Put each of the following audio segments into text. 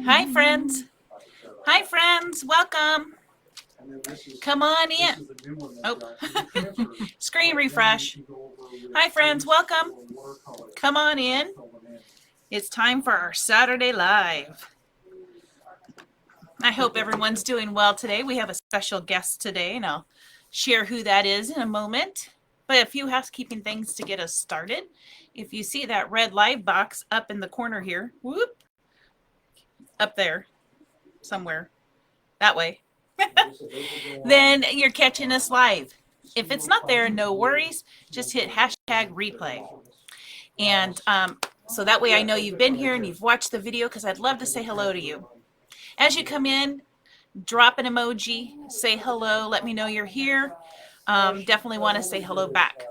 Hi, friends. Hi, friends. Welcome. Come on in. Oh, screen refresh. Hi, friends. Welcome. Come on in. It's time for our Saturday Live. I hope everyone's doing well today. We have a special guest today, and I'll share who that is in a moment. But a few housekeeping things to get us started. If you see that red live box up in the corner here, whoop, up there somewhere, that way, then you're catching us live. If it's not there, no worries. Just hit hashtag replay. And so that way I know you've been here and you've watched the video, because I'd love to say hello to you. As you come in, drop an emoji, say hello, let me know you're here. Definitely want to say hello back.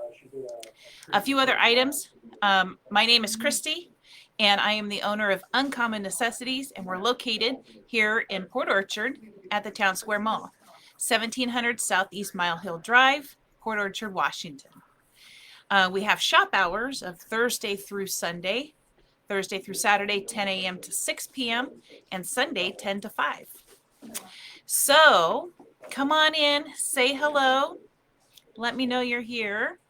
A few other items. My name is Christy, and I am the owner of Uncommon Necessities, and we're located here in Port Orchard at the Town Square Mall, 1700 Southeast Mile Hill Drive, Port Orchard, Washington. We have shop hours of Thursday through Sunday, Thursday through Saturday, 10 a.m. to 6 p.m., and Sunday, 10 to 5. So come on in, say hello, let me know you're here,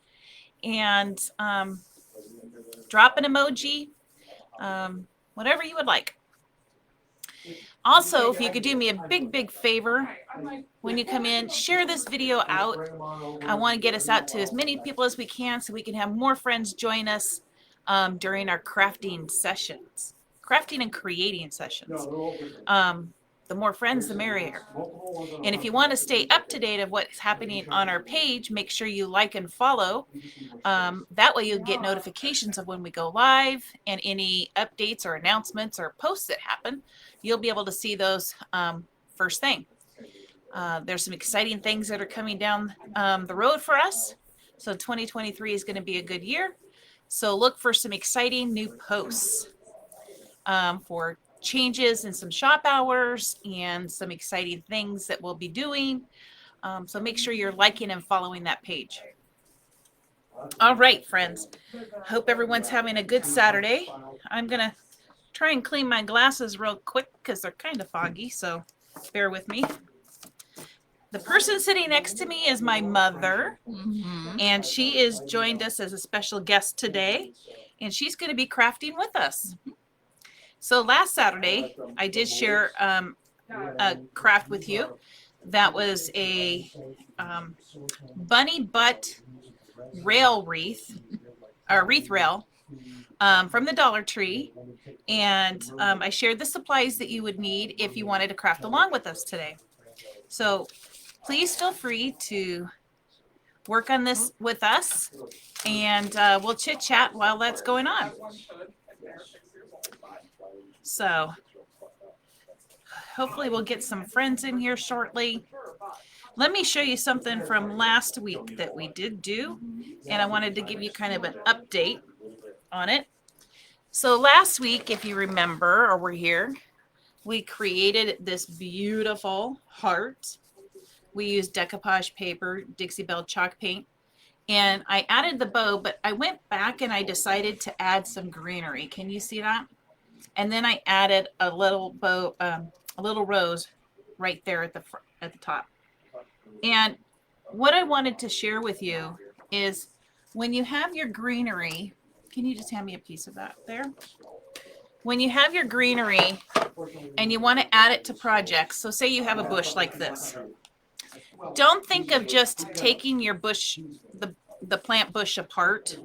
and drop an emoji, whatever you would like. Also, if you could do me a big favor when you come in, share this video out. I want to get us out to as many people as we can so we can have more friends join us during our crafting sessions, crafting and creating sessions. The more friends, the merrier. And if you want to stay up to date of what's happening on our page, make sure you like and follow. That way you'll get notifications of when we go live, and any updates or announcements or posts that happen, you'll be able to see those first thing. There's some exciting things that are coming down the road for us. So 2023 is going to be a good year. So look for some exciting new posts for changes in some shop hours and some exciting things that we'll be doing. So make sure you're liking and following that page. All right, friends. Hope everyone's having a good Saturday. I'm going to try and clean my glasses real quick because they're kind of foggy, so bear with me. The person sitting next to me is my mother, and she is joined us as a special guest today, and she's going to be crafting with us. So last Saturday, I did share a craft with you. That was a bunny butt rail wreath, or wreath rail, from the Dollar Tree. And I shared the supplies that you would need if you wanted to craft along with us today. So please feel free to work on this with us, and we'll chit chat while that's going on. So hopefully we'll get some friends in here shortly. Let me show you something from last week that we did do, and I wanted to give you kind of an update on it. So last week, if you remember or were here, we created this beautiful heart. We used decoupage paper, Dixie Belle chalk paint, and I added the bow, but I went back and I decided to add some greenery. Can you see that? And then I added a little bow, a little rose right there at the top. And what I wanted to share with you is when you have your greenery, can you just hand me a piece of that there? When you have your greenery and you want to add it to projects, so say you have a bush like this, don't think of just taking your bush, the plant bush apart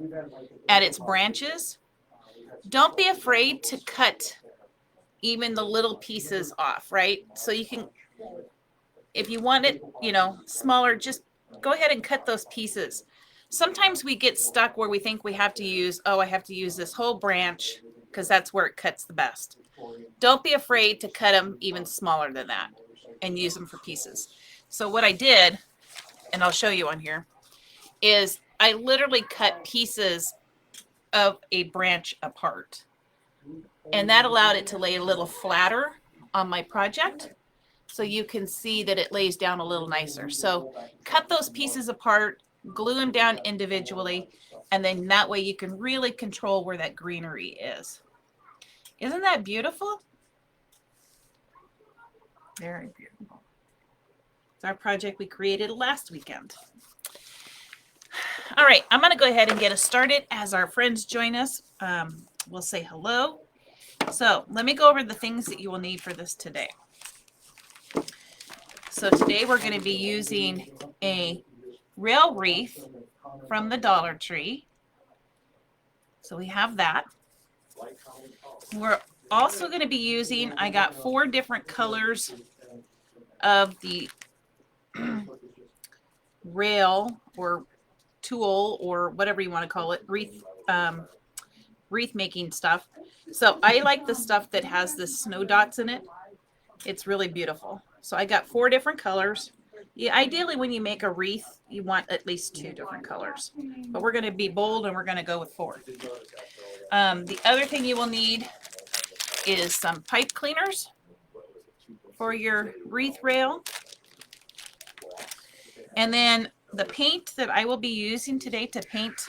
at its branches. Don't be afraid to cut even the little pieces off, right? So you can, if you want it, smaller, just go ahead and cut those pieces. Sometimes we get stuck where we think we have to use, I have to use this whole branch because that's where it cuts the best. Don't be afraid to cut them even smaller than that and use them for pieces. So what I did, and I'll show you on here, is I literally cut pieces of a branch apart. And that allowed it to lay a little flatter on my project, so you can see that it lays down a little nicer. So cut those pieces apart, glue them down individually, and then that way you can really control where that greenery is. Isn't that beautiful? Very beautiful. It's our project we created last weekend. All right, I'm going to go ahead and get us started as our friends join us. We'll say hello. So let me go over the things that you will need for this today. So today we're going to be using a rail wreath from the Dollar Tree. So we have that. We're also going to be using, I got 4 different colors of the rail or tool or whatever you want to call it, wreath making stuff. So I like the stuff that has the snow dots in it. It's really beautiful. So I got 4 different colors. Yeah, ideally when you make a wreath, you want at least 2 different colors. But we're going to be bold and we're going to go with 4. The other thing you will need is some pipe cleaners for your wreath rail. And then the paint that I will be using today to paint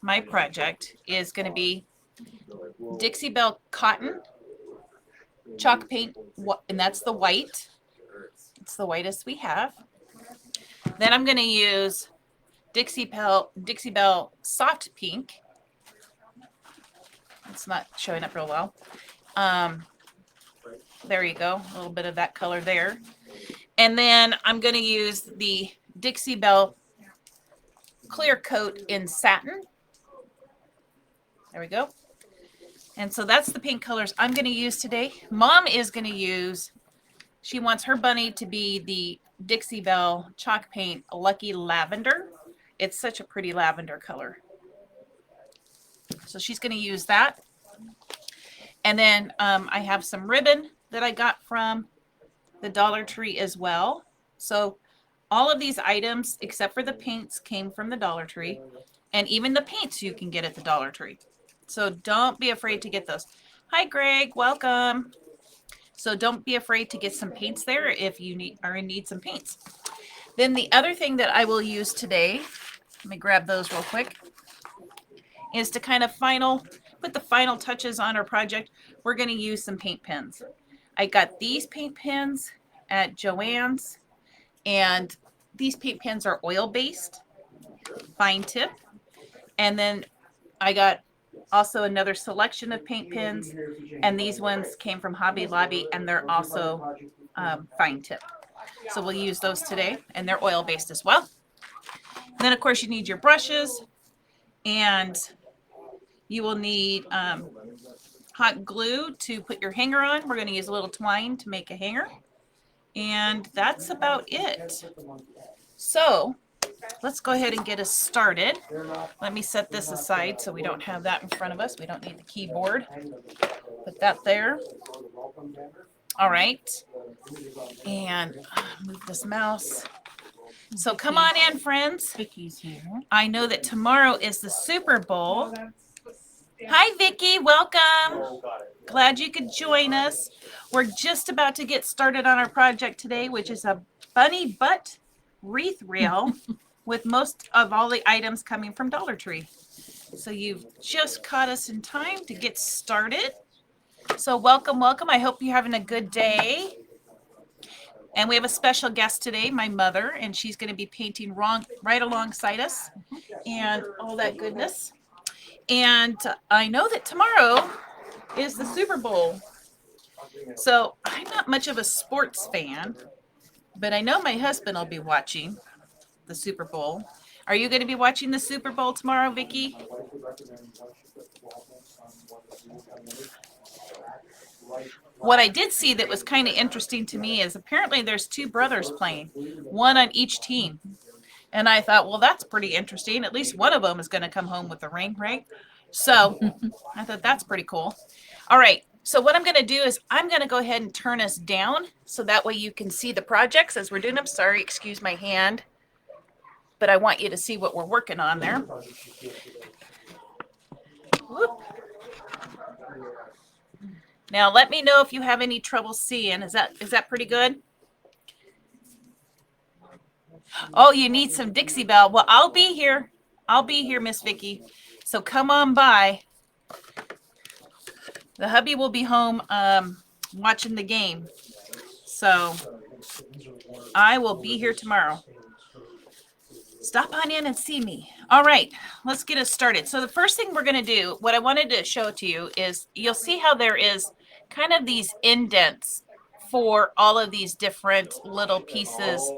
my project is going to be Dixie Belle Cotton chalk paint, and that's the white. It's the whitest we have. Then I'm going to use Dixie Belle Soft Pink. It's not showing up real well. There you go, a little bit of that color there. And then I'm going to use the Dixie Belle Clear Coat in Satin. There we go. And so that's the pink colors I'm going to use today. Mom is going to use, she wants her bunny to be the Dixie Belle chalk paint Lucky Lavender. It's such a pretty lavender color. So she's going to use that. And then I have some ribbon that I got from the Dollar Tree as well. So all of these items, except for the paints, came from the Dollar Tree. And even the paints you can get at the Dollar Tree. So don't be afraid to get those. Hi, Greg. Welcome. So don't be afraid to get some paints there if you are in need some paints. Then the other thing that I will use today, let me grab those real quick, is to kind of put the final touches on our project. We're going to use some paint pens. I got these paint pens at Joann's, and these paint pens are oil-based, fine tip. And then I got also another selection of paint pens, and these ones came from Hobby Lobby, and they're also fine tip. So we'll use those today, and they're oil-based as well. And then, of course, you need your brushes, and you will need hot glue to put your hanger on. We're going to use a little twine to make a hanger, and that's about it. So let's go ahead and get us started. Let me set this aside so we don't have that in front of us. We don't need the keyboard. Put that there. All right. And move this mouse. So come on in, friends. Vicky's here. I know that tomorrow is the Super Bowl. Hi, Vicky. Welcome. Glad you could join us. We're just about to get started on our project today, which is a bunny butt wreath rail with most of all the items coming from Dollar Tree. So you've just caught us in time to get started. So welcome, welcome. I hope you're having a good day. And we have a special guest today, my mother, and she's going to be painting right alongside us and all that goodness. And I know that tomorrow is the Super Bowl. So I'm not much of a sports fan, but I know my husband will be watching the Super Bowl. Are you going to be watching the Super Bowl tomorrow, Vicki? What I did see that was kind of interesting to me is apparently there's 2 brothers playing, one on each team. And I thought, well, that's pretty interesting. At least one of them is going to come home with the ring, right? So I thought that's pretty cool. All right. So what I'm going to do is I'm going to go ahead and turn us down so that way you can see the projects as we're doing them. Sorry, excuse my hand, but I want you to see what we're working on there. Whoop. Now let me know if you have any trouble seeing. Is that pretty good? Oh, you need some Dixie Belle. Well, I'll be here. I'll be here, Miss Vicki. So come on by. The hubby will be home watching the game. So I will be here tomorrow. Stop on in and see me. All right, let's get us started. So the first thing we're going to do, what I wanted to show to you is you'll see how there is kind of these indents for all of these different little pieces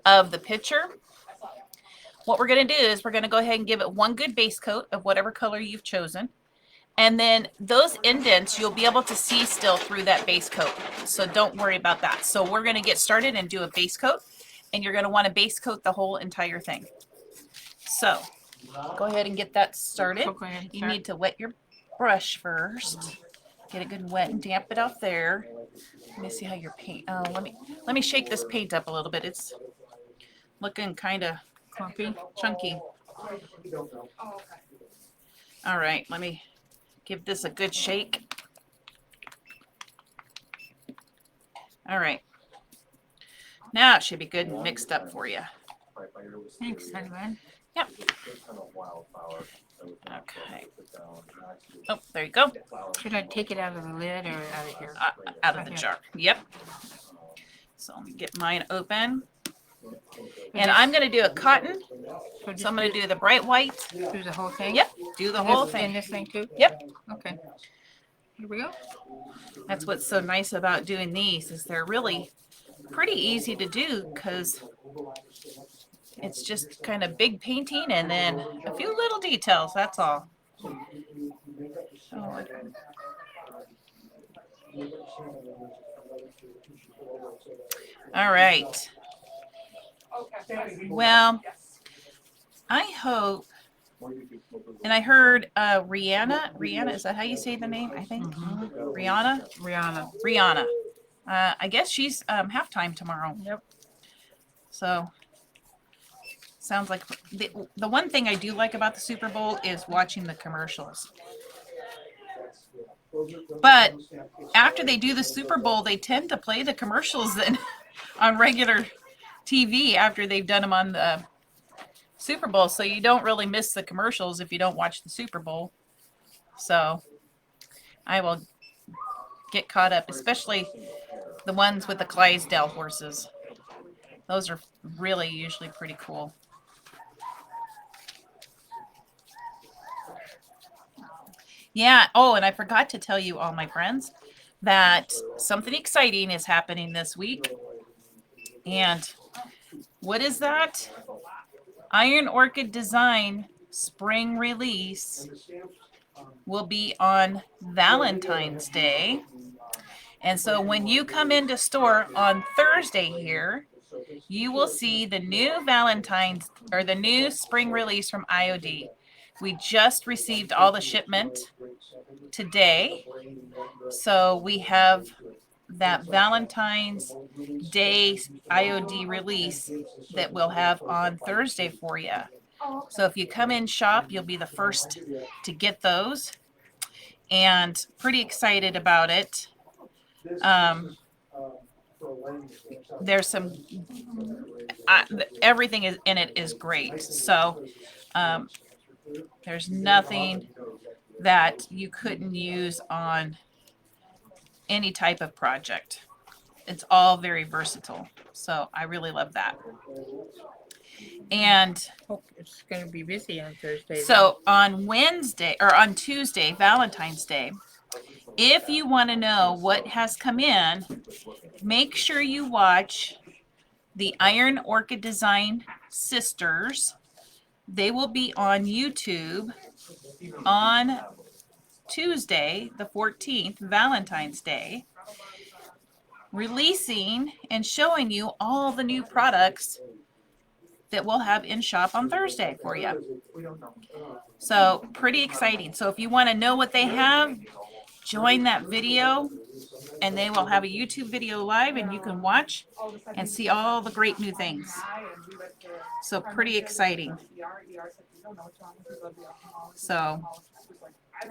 of the picture. What we're going to do is we're going to go ahead and give it one good base coat of whatever color you've chosen. And then those indents you'll be able to see still through that base coat. So don't worry about that. So we're going to get started and do a base coat. And you're going to want to base coat the whole entire thing. So go ahead and get that started. You need to wet your brush first. Get it good and wet and damp it off there. Let me see how your paint. Oh, let me shake this paint up a little bit. It's looking kind of clumpy, chunky. All right, let me give this a good shake. All right. Now it should be good and mixed up for you. Thanks, Edwin. Yep. Okay. Oh, there you go. Should I take it out of the lid or out of here? Out of the jar. Yep. So let me get mine open. And I'm going to do a cotton. So I'm going to do the bright white. Do the whole thing? Yep. Do the whole thing. And this thing too? Yep. Okay. Here we go. That's what's so nice about doing these is they're really pretty easy to do because it's just kind of big painting and then a few little details. That's all. So, all right. Well, I hope, and I heard Rihanna, is that how you say the name? I think Rihanna. I guess she's halftime tomorrow. Yep. So sounds like the one thing I do like about the Super Bowl is watching the commercials. But after they do the Super Bowl, they tend to play the commercials then on regular TV after they've done them on the Super Bowl. So you don't really miss the commercials if you don't watch the Super Bowl. So I will get caught up, especially the ones with the Clydesdale horses. Those are really usually pretty cool. Yeah. Oh, and I forgot to tell you all, my friends, that something exciting is happening this week. And what is that? Iron Orchid Design spring release will be on Valentine's Day. And so when you come into store on Thursday here, you will see the new Valentine's or the new spring release from IOD. We just received all the shipment today. So we have that Valentine's Day IOD release that we'll have on Thursday for you. So if you come in shop, you'll be the first to get those. And pretty excited about it. There's some, everything is in it is great. So there's nothing that you couldn't use on any type of project. It's all very versatile. So I really love that. And it's going to be busy on Thursday. So on Wednesday or on Tuesday, Valentine's Day, if you want to know what has come in, make sure you watch the Iron Orchid Design Sisters. They will be on YouTube on Tuesday, the 14th, Valentine's Day, releasing and showing you all the new products that we'll have in shop on Thursday for you. So pretty exciting. So if you want to know what they have, join that video and they will have a YouTube video live and you can watch and see all the great new things. So pretty exciting. So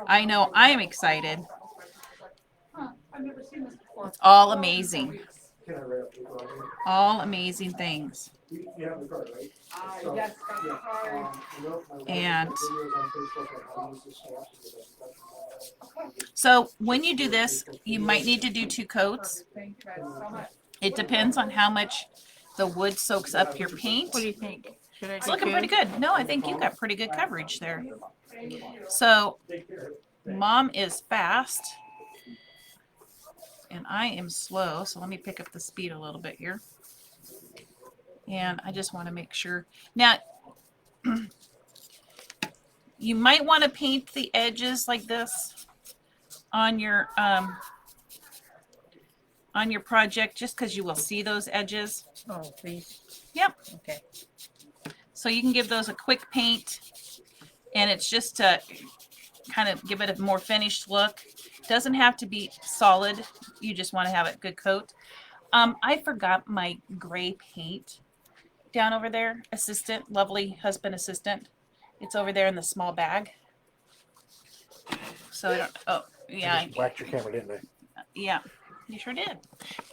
I know I am excited. It's all amazing. All amazing things. And so when you do this, you might need to do 2 coats. It depends on how much the wood soaks up your paint. What do you think? Should I It's do looking two? pretty good. No, I think you got pretty good coverage there. So Mom is fast and I am slow. So let me pick up the speed a little bit here. And I just want to make sure. Now, you might want to paint the edges like this on your project, just because you will see those edges. Oh, please. Yep. Okay. So you can give those a quick paint, and it's just to kind of give it a more finished look. Doesn't have to be solid. You just want to have a good coat. I forgot my gray paint down over there. Assistant, lovely husband assistant. It's over there in the small bag. So I don't. Oh, yeah. They just whacked your camera, didn't they? Yeah, you sure did.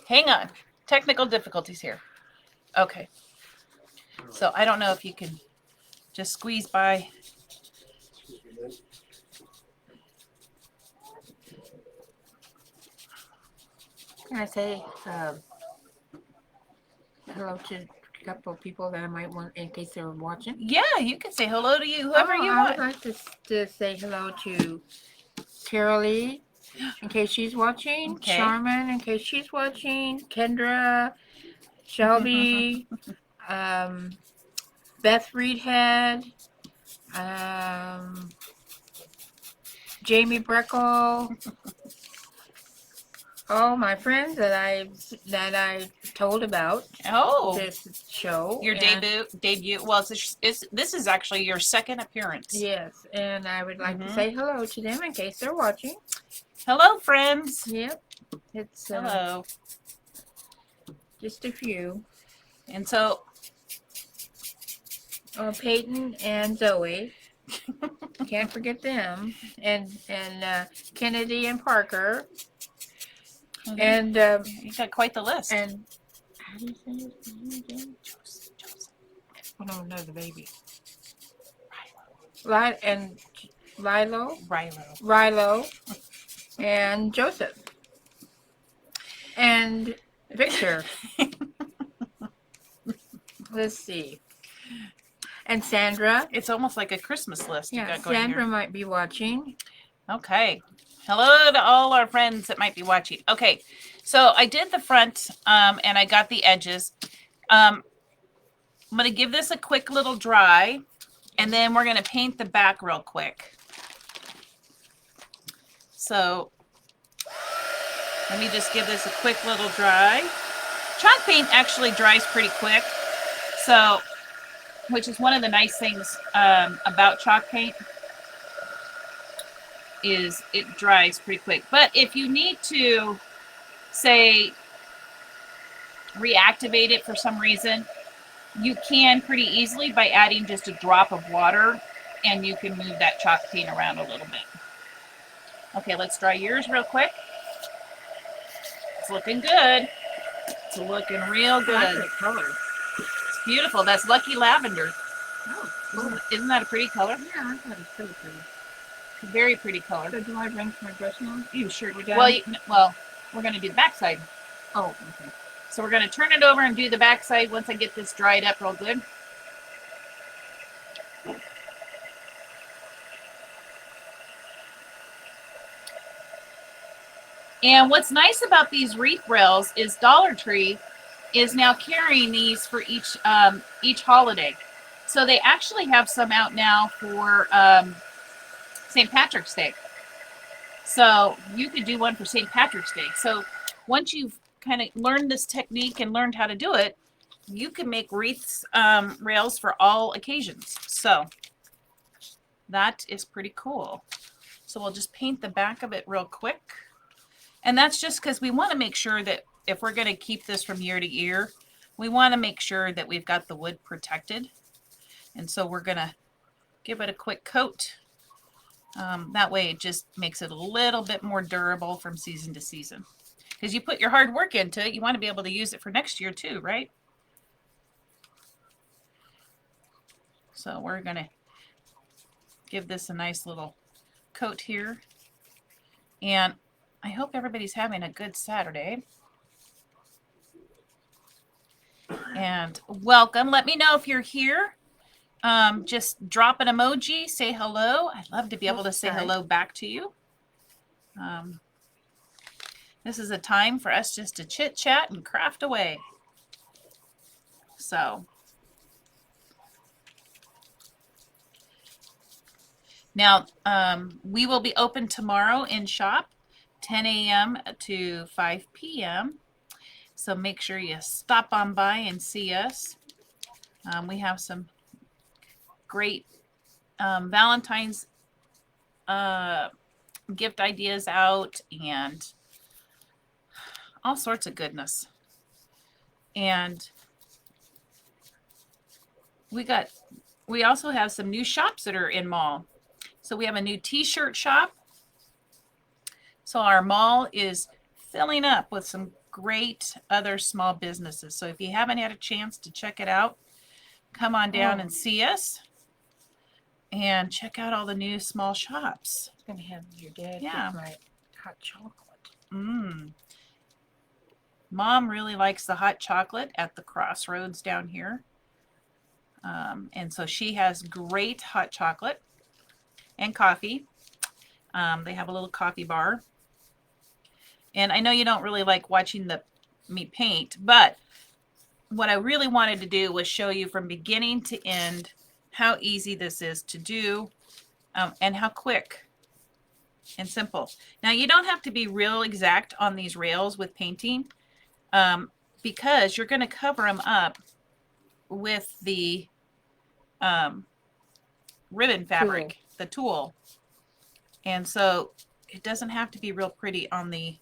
Hang on. Technical difficulties here. Okay. So I don't know if you can just squeeze by. Can I say hello to a couple of people that I might want in case they're watching? Yeah, you can say hello to you, whoever you I want. would like to say hello to Carol Lee, in case she's watching. Okay. Charmin, in case she's watching. Kendra, Shelby, Beth Reedhead, Jamie Breckle. All my friends that I told about Oh, this show. your and- debut. Well, this is actually your second appearance. Yes, and I would like Mhm. to say hello to them in case they're watching. Hello, friends. Yep, it's Hello. just a few. And so, Peyton and Zoe. Can't forget them. And Kennedy and Parker. And you got quite the list. and how do you say his name again? Joseph. I don't know the baby. Lilo and Rilo and Joseph and Victor. Let's see. And Sandra. It's almost like a Christmas list you Yeah, got going Sandra here. might be watching. Okay. Hello to all our friends that might be watching. Okay, so I did the front and I got the edges. I'm going to give this a quick little dry, and then we're going to paint the back real quick. So let me just give this a quick little dry. Chalk paint actually dries pretty quick, so which is one of the nice things about chalk paint. Is it dries pretty quick. But if you need to, say, reactivate it for some reason, you can pretty easily by adding just a drop of water, and you can move that chalk paint around a little bit. Okay, let's dry yours real quick. It's looking good. It's looking real I like good. that color. It's beautiful. That's Lucky Lavender. Oh, cool. Isn't that a pretty color? Yeah, I thought it was pretty pretty. Very pretty color. So do I bring my brush now? You sure? We're done? Well, we're going to do the backside. Oh, okay. So we're going to turn it over and do the backside once I get this dried up real good. And what's nice about these wreath rails is Dollar Tree is now carrying these for each holiday. So they actually have some out now for St. Patrick's Day. So you could do one for St. Patrick's Day. So once you've kind of learned this technique and learned how to do it, you can make wreaths rails for all occasions. So that is pretty cool. So we'll just paint the back of it real quick. And that's just because we want to make sure that if we're going to keep this from year to year, we want to make sure that we've got the wood protected. And so we're going to give it a quick coat. That way it just makes it a little bit more durable from season to season. Because you put your hard work into it, you want to be able to use it for next year too, right? So we're going to give this a nice little coat here. And I hope everybody's having a good Saturday. And welcome. Let me know if you're here. Just drop an emoji, say hello. I'd love to be able to say hello back to you. This is a time for us just to chit chat and craft away. So now we will be open tomorrow in shop, 10 a.m. to 5 p.m. So make sure you stop on by and see us. We have some great Valentine's gift ideas out and all sorts of goodness. And we also have some new shops that are in mall. So we have a new t-shirt shop. So our mall is filling up with some great other small businesses. So if you haven't had a chance to check it out, come on down and see us and check out all the new small shops. It's gonna have your dad Yeah. get my hot chocolate. Mom really likes the hot chocolate at the Crossroads down here. And so she has great hot chocolate and coffee. They have a little coffee bar. And I know you don't really like watching me paint, but what I really wanted to do was show you from beginning to end how easy this is to do and how quick and simple. Now you don't have to be real exact on these rails with painting because you're going to cover them up with the ribbon fabric, the tulle. And so it doesn't have to be real pretty on the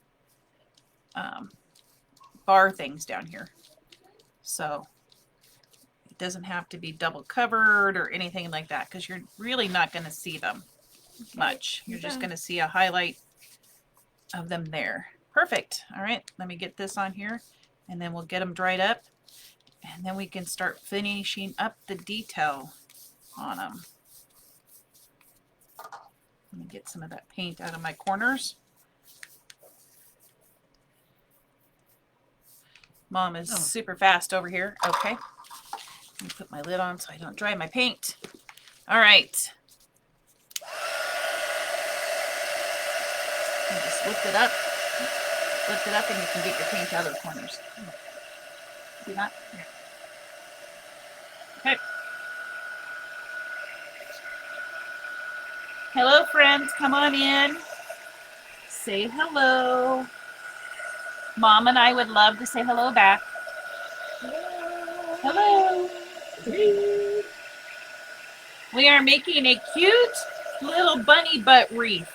bar things down here. So it doesn't have to be double covered or anything like that because you're really not going to see them much. You're just going to see a highlight of them there. Perfect. All right, let me get this on here and then we'll get them dried up and then we can start finishing up the detail on them. Let me get some of that paint out of my corners. Mom is super fast over here. Okay. Let me put my lid on so I don't dry my paint. All right. And just lift it up. Lift it up and you can get your paint out of the corners. See that? Yeah. Okay. Hello, friends. Come on in. Say hello. Mom and I would love to say hello back. Hello. We are making a cute little bunny butt wreath.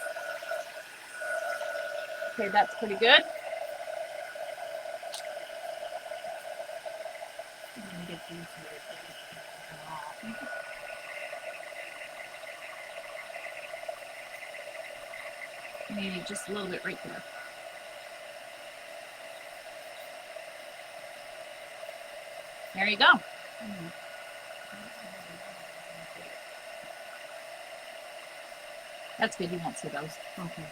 Okay, that's pretty good. Maybe just a little bit right there. There you go. That's good. You won't see those. Okay.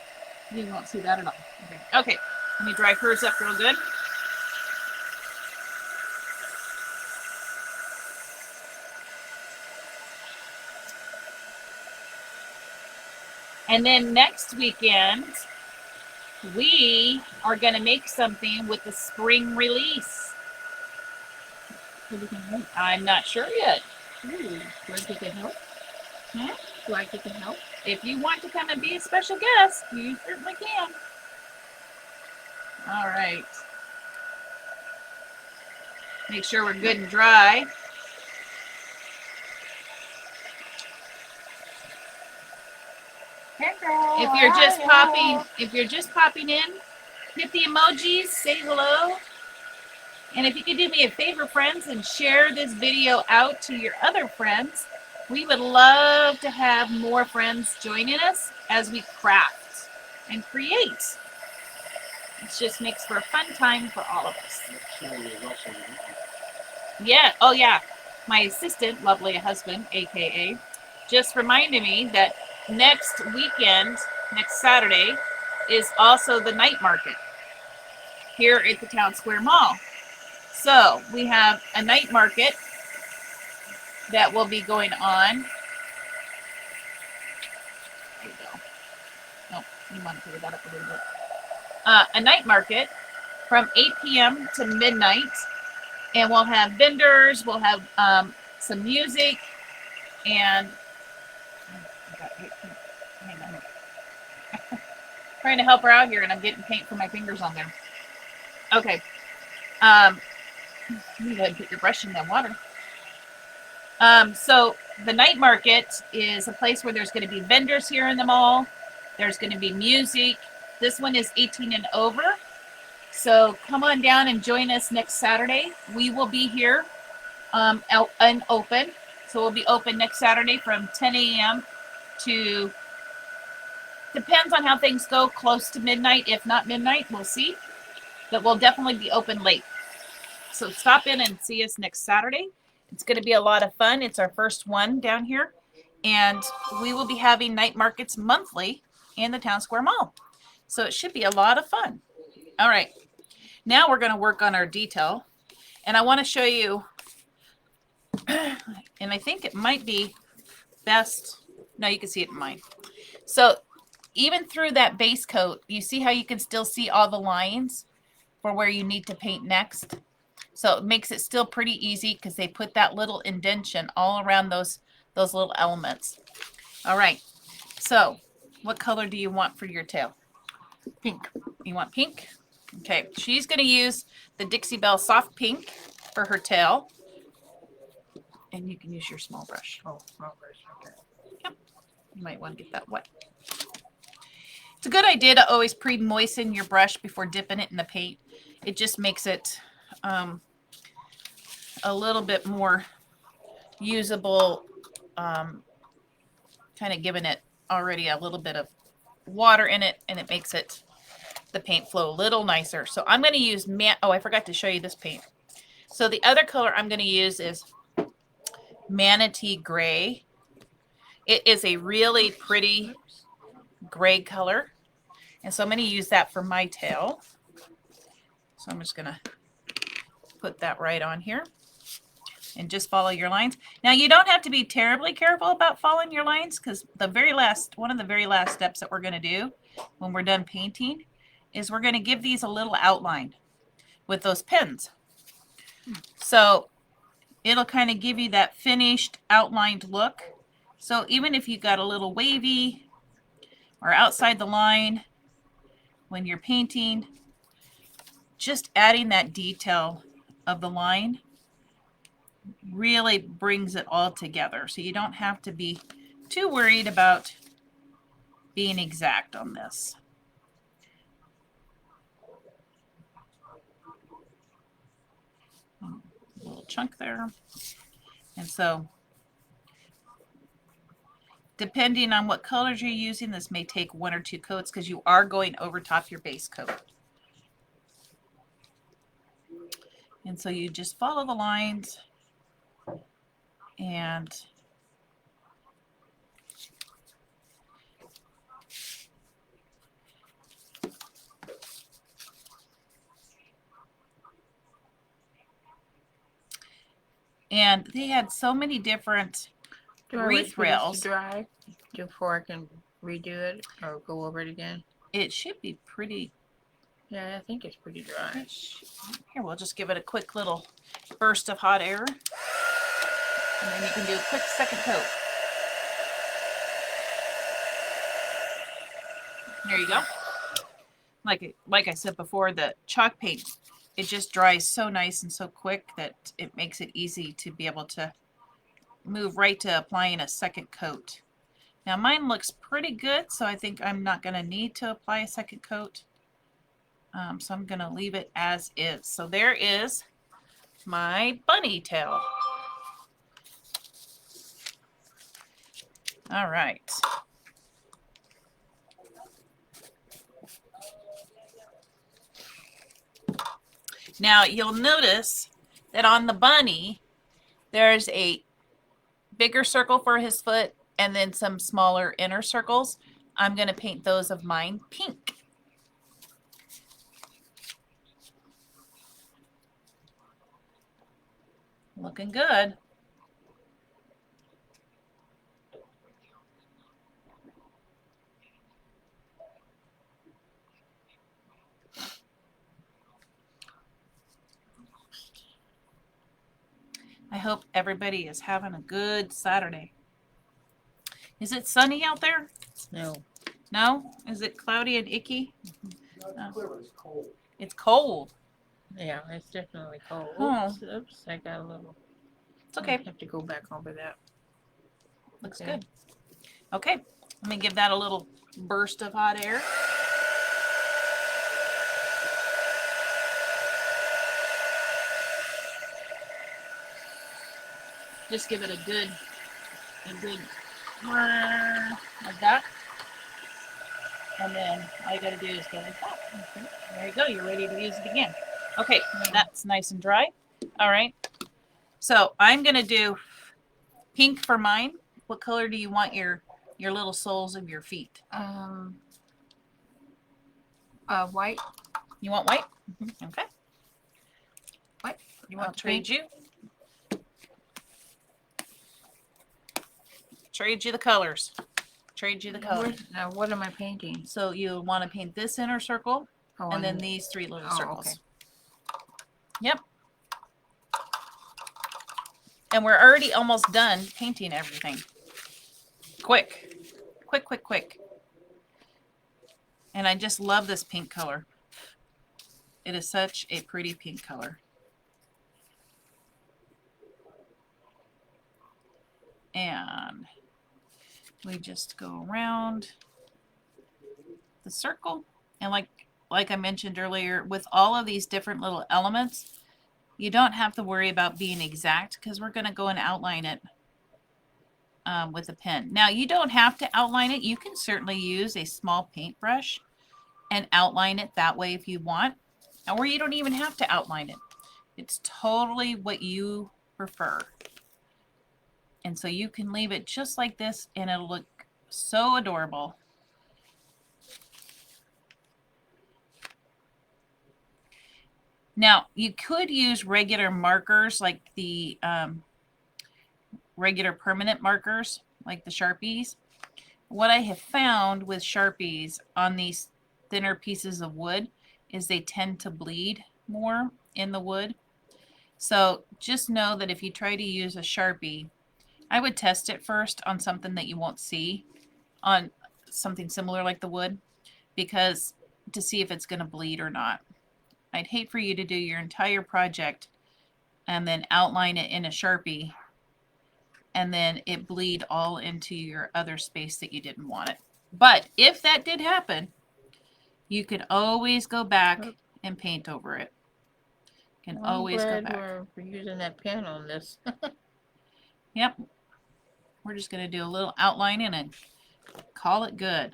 You won't see that at all. Okay. Okay. Let me dry hers up real good. And then next weekend, we are going to make something with the spring release. I'm not sure yet. Ooh, do I get to help? Hmm? Do I get to help? If you want to come and be a special guest, you certainly can. All right. Make sure we're good and dry. If you're just popping in, hit the emojis, say hello. And if you could do me a favor, friends, and share this video out to your other friends, we would love to have more friends joining us as we craft and create. It just makes for a fun time for all of us. Yeah, oh yeah. My assistant, lovely husband, AKA, just reminded me that next weekend, next Saturday, is also the night market here at the Town Square Mall. So we have a night market that will be going on. There you go. Nope, you want to figure that up a little bit. A night market from 8 p.m. to midnight, and we'll have vendors, we'll have some music, and hang on. Trying to help her out here, and I'm getting paint from my fingers on there. Okay. You go ahead and put your brush in that water. So the night market is a place where there's going to be vendors here in the mall. There's going to be music. This one is 18 and over. So come on down and join us next Saturday. We will be here out and open. So we'll be open next Saturday from 10 a.m. to, depends on how things go, close to midnight. If not midnight, we'll see. But we'll definitely be open late. So stop in and see us next Saturday. It's going to be a lot of fun. It's our first one down here. And we will be having night markets monthly in the Town Square Mall. So it should be a lot of fun. All right. Now we're going to work on our detail. And I want to show you, and I think it might be best. No, you can see it in mine. So even through that base coat, you see how you can still see all the lines for where you need to paint next. So it makes it still pretty easy because they put that little indentation all around those little elements. All right. So what color do you want for your tail? Pink. You want pink? Okay. She's going to use the Dixie Belle Soft Pink for her tail. And you can use your small brush. Oh, small brush. Okay. Yep. You might want to get that wet. It's a good idea to always pre-moisten your brush before dipping it in the paint. It just makes it a little bit more usable, kind of giving it already a little bit of water in it, and it makes it the paint flow a little nicer. So I'm going to use oh, I forgot to show you this paint. So the other color I'm going to use is Manatee Gray. It is a really pretty gray color, and so I'm going to use that for my tail. So I'm just going to put that right on here and just follow your lines. Now you don't have to be terribly careful about following your lines, because one of the very last steps that we're going to do when we're done painting is we're going to give these a little outline with those pins. So it'll kind of give you that finished outlined look. So even if you got a little wavy or outside the line when you're painting, just adding that detail of the line really brings it all together. So you don't have to be too worried about being exact on this. A little chunk there. And so depending on what colors you're using, this may take 1 or 2 coats because you are going over top your base coat. And so you just follow the lines and they had so many different wreath rails. To dry before I can redo it or go over it again. It should be pretty. Yeah, I think it's pretty dry. Here, we'll just give it a quick little burst of hot air. And then you can do a quick second coat. There you go. Like I said before, the chalk paint, it just dries so nice and so quick that it makes it easy to be able to move right to applying a second coat. Now mine looks pretty good, so I think I'm not going to need to apply a second coat. So I'm going to leave it as is. So there is my bunny tail. All right. Now you'll notice that on the bunny, there's a bigger circle for his foot and then some smaller inner circles. I'm going to paint those of mine pink. Looking good. I hope everybody is having a good Saturday. Is it sunny out there? No. No? Is it cloudy and icky? Not clear, but it's cold. It's cold. Yeah, it's definitely cold. Oh. Oops, I got a little. It's okay. I have to go back over that. Looks Okay. good. Okay. Let me give that a little burst of hot air. Just give it a good like that. And then all you gotta do is go like that. Okay. There you go. You're ready to use it again. Okay, that's nice and dry. All right. So I'm gonna do pink for mine. What color do you want your little soles of your feet? White. You want white? Okay. What? You I'll want to trade paint? you. Trade you the colors. Trade you the colors. Now, what am I painting? So you want to paint this inner circle Oh, and then these three little circles. Okay. Yep. And we're already almost done painting everything. Quick. Quick, quick, quick. And I just love this pink color. It is such a pretty pink color. And we just go around the circle. And like I mentioned earlier, with all of these different little elements, you don't have to worry about being exact because we're going to go and outline it with a pen. Now, you don't have to outline it. You can certainly use a small paintbrush and outline it that way if you want. Or you don't even have to outline it. It's totally what you prefer. And so you can leave it just like this and it'll look so adorable. Now, you could use regular markers like the regular permanent markers like the Sharpies. What I have found with Sharpies on these thinner pieces of wood is they tend to bleed more in the wood. So just know that if you try to use a Sharpie, I would test it first on something that you won't see on something similar like the wood, because to see if it's going to bleed or not. I'd hate for you to do your entire project and then outline it in a Sharpie and then it bleed all into your other space that you didn't want it. But if that did happen, you can always go back and paint over it. You can always go back. We're using that pen on this. Yep. We're just going to do a little outlining and call it good.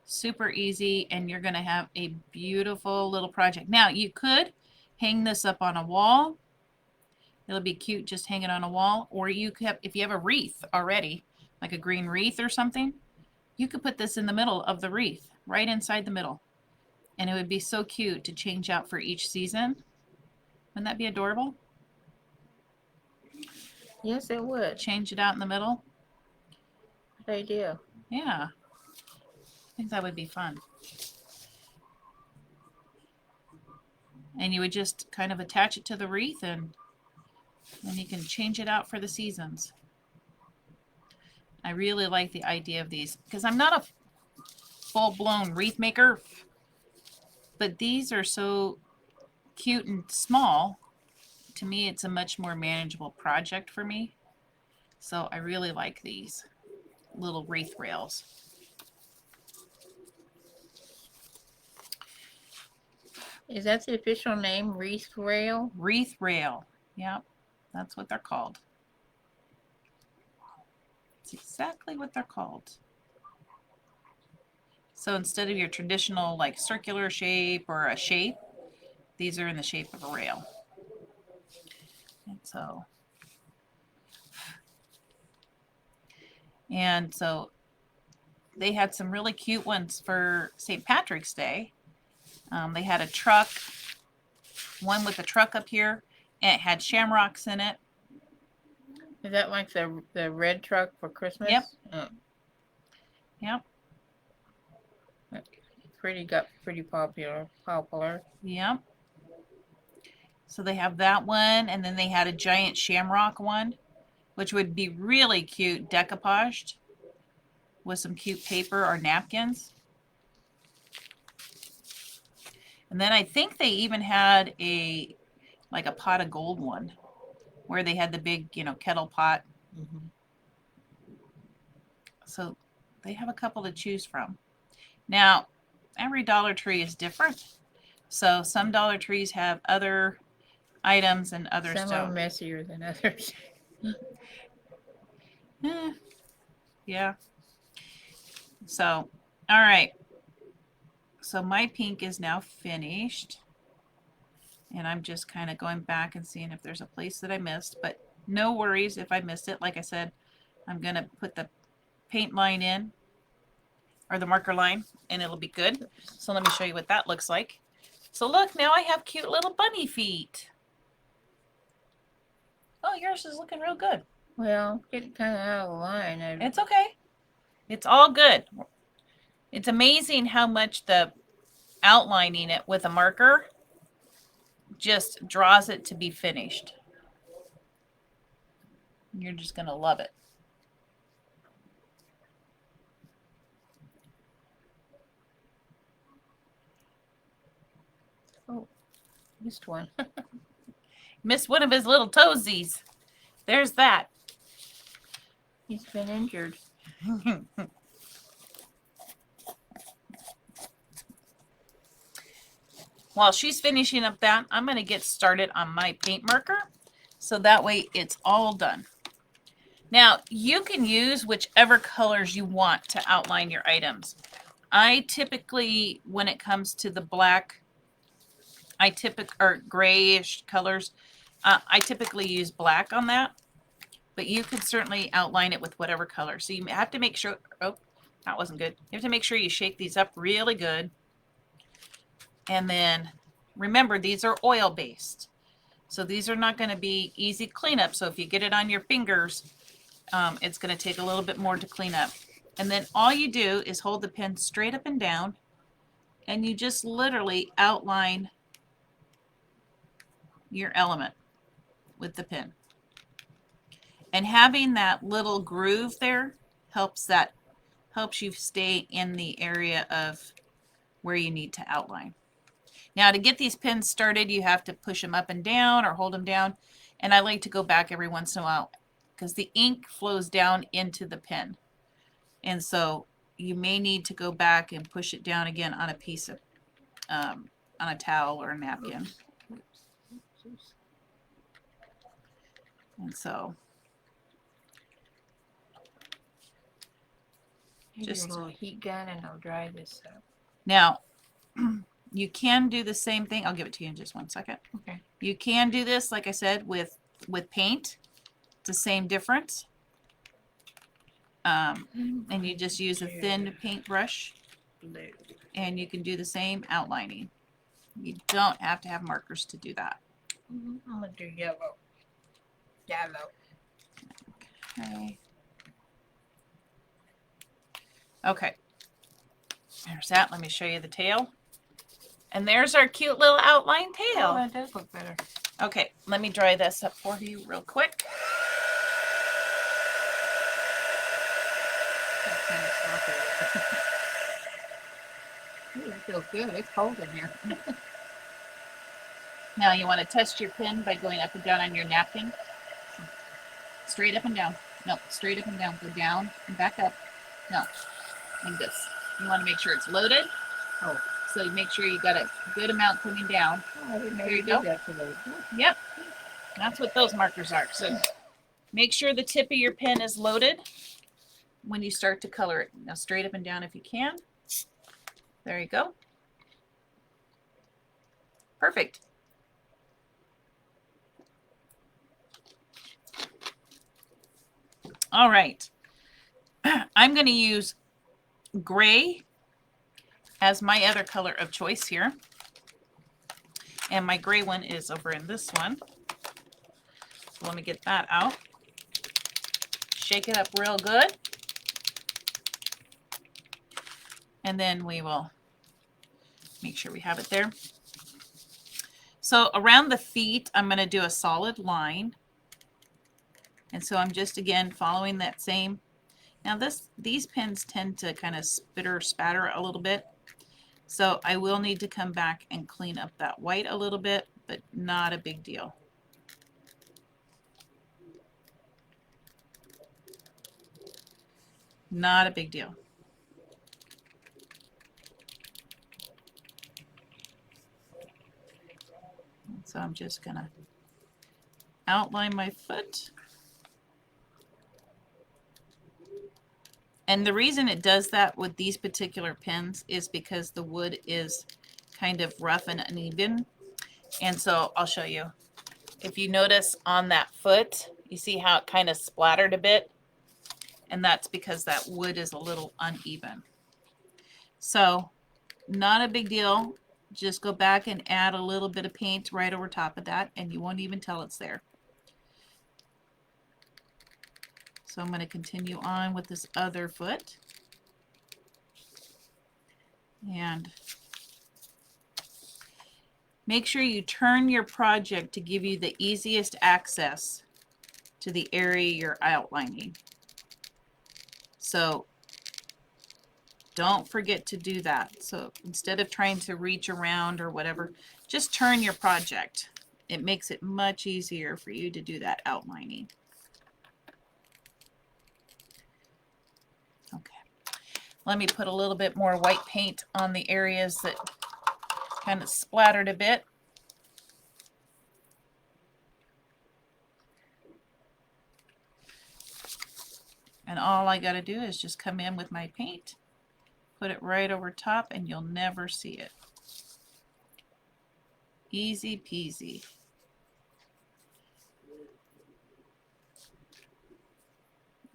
Super easy, and you're going to have a beautiful little project. Now, you could hang this up on a wall. It'll be cute just hanging on a wall. Or you could have, if you have a wreath already, like a green wreath or something, you could put this in the middle of the wreath, right inside the middle. And it would be so cute to change out for each season. Wouldn't that be adorable? Yes, it would. Change it out in the middle. Good idea. Yeah. I think that would be fun. And you would just kind of attach it to the wreath and you can change it out for the seasons. I really like the idea of these because I'm not a full-blown wreath maker, but these are so cute and small. To me, it's a much more manageable project for me. So I really like these little wreath rails. Is that the official name, Wreath Rail? Wreath Rail. Yep, that's what they're called. It's exactly what they're called. So instead of your traditional like circular shape or a shape, these are in the shape of a rail. And so they had some really cute ones for St. Patrick's Day. They had a truck, one with a truck up here, and it had shamrocks in it. Is that like the red truck for Christmas? Yep. Oh, Yep. got pretty popular. Yep. So they have that one, and then they had a giant shamrock one, which would be really cute decoupaged with some cute paper or napkins. And then I think they even had like a pot of gold one where they had the big, kettle pot. Mm-hmm. So they have a couple to choose from. Now, every Dollar Tree is different. So some Dollar Trees have other items and others Some don't. are messier than others. Yeah. So, all right. So my pink is now finished. And I'm just kind of going back and seeing if there's a place that I missed. But no worries if I missed it. Like I said, I'm going to put the paint line in, or the marker line, and it'll be good. So let me show you what that looks like. So look, now I have cute little bunny feet. Oh, yours is looking real good. Well, getting kind of out of line. It's okay. It's all good. It's amazing how much the outlining it with a marker just draws it to be finished. You're just going to love it. Oh, missed one. Missed one of his little toesies. There's that. He's been injured. While she's finishing up that, I'm going to get started on my paint marker. So that way it's all done. Now, you can use whichever colors you want to outline your items. I typically, when it comes to the black, or grayish colors, I typically use black on that. But you can certainly outline it with whatever color. So you have to make sure, oh, that wasn't good. You have to make sure you shake these up really good. And then remember, these are oil based. So these are not going to be easy cleanup. So if you get it on your fingers, it's going to take a little bit more to clean up. And then all you do is hold the pen straight up and down, and you just literally outline your element with the pen. And having that little groove there helps you stay in the area of where you need to outline. Now, to get these pens started, you have to push them up and down or hold them down. And I like to go back every once in a while because the ink flows down into the pen. And so you may need to go back and push it down again on a piece of, on a towel or a napkin. And so Just a little heat gun and I'll dry this up. Now, you can do the same thing. I'll give it to you in just 1 second. Okay. You can do this, like I said, with paint. It's the same difference. And you just use a thin paintbrush, and you can do the same outlining. You don't have to have markers to do that. I'm gonna do yellow. Yellow. Okay. Okay. There's that. Let me show you the tail. And there's our cute little outline Oh, tail. that does look better. Okay, let me dry this up for you real quick. That's kind of soft. Ooh, it feels good. It's cold in here. Now you want to test your pen by going up and down on your napkin. Straight up and down. No, straight up and down. Go down and back up. No, like this. You want to make sure it's loaded. Oh. So you make sure you got a good amount coming down. Oh, I didn't know There you you did go. that today. Yep. That's what those markers are. So make sure the tip of your pen is loaded when you start to color it. Now straight up and down if you can. There you go. Perfect. All right. I'm going to use gray as my other color of choice here. And my gray one is over in this one. So let me get that out. Shake it up real good. And then we will make sure we have it there. So around the feet, I'm going to do a solid line. And so I'm just, again, following that same. Now these pins tend to kind of spatter a little bit. So I will need to come back and clean up that white a little bit, but not a big deal. Not a big deal. So I'm just going to outline my foot. And the reason it does that with these particular pins is because the wood is kind of rough and uneven. And so I'll show you. If you notice on that foot, you see how it kind of splattered a bit? And that's because that wood is a little uneven. So not a big deal. Just go back and add a little bit of paint right over top of that, and you won't even tell it's there. So I'm going to continue on with this other foot. And make sure you turn your project to give you the easiest access to the area you're outlining. So don't forget to do that. So instead of trying to reach around or whatever, just turn your project. It makes it much easier for you to do that outlining. Okay. Let me put a little bit more white paint on the areas that kind of splattered a bit. And all I got to do is just come in with my paint, put it right over top, and you'll never see it. Easy peasy.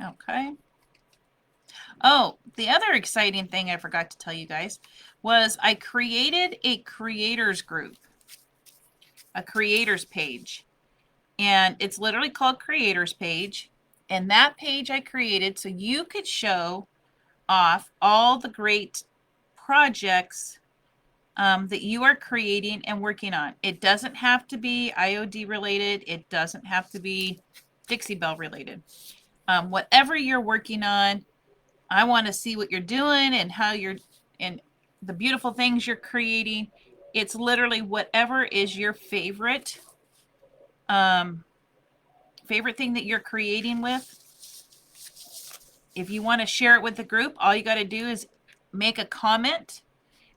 Okay. Oh, the other exciting thing I forgot to tell you guys was I created a creators group, a creators page, and it's literally called Creators Page. And that page I created so you could show off all the great projects that you are creating and working on. It doesn't have to be IOD related. It doesn't have to be Dixie Belle related. Whatever you're working on, I want to see what you're doing and how you're, and the beautiful things you're creating. It's literally whatever is your favorite, favorite thing that you're creating with. If you want to share it with the group, all you got to do is make a comment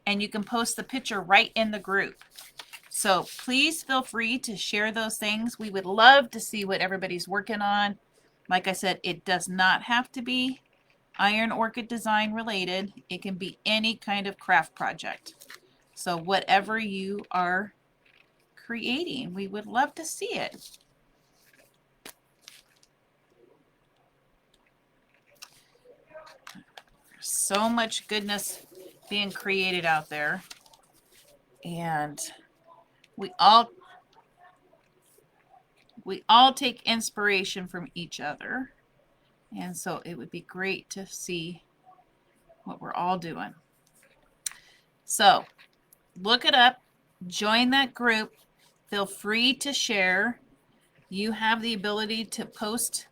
and you can post the picture right in the group. So please feel free to share those things. We would love to see what everybody's working on. Like I said, it does not have to be Iron Orchid design related. It can be any kind of craft project. So whatever you are creating, we would love to see it. There's so much goodness being created out there, and we all take inspiration from each other, and so it would be great to see what we're all doing. So look it up, join that group, feel free to share. You have the ability to post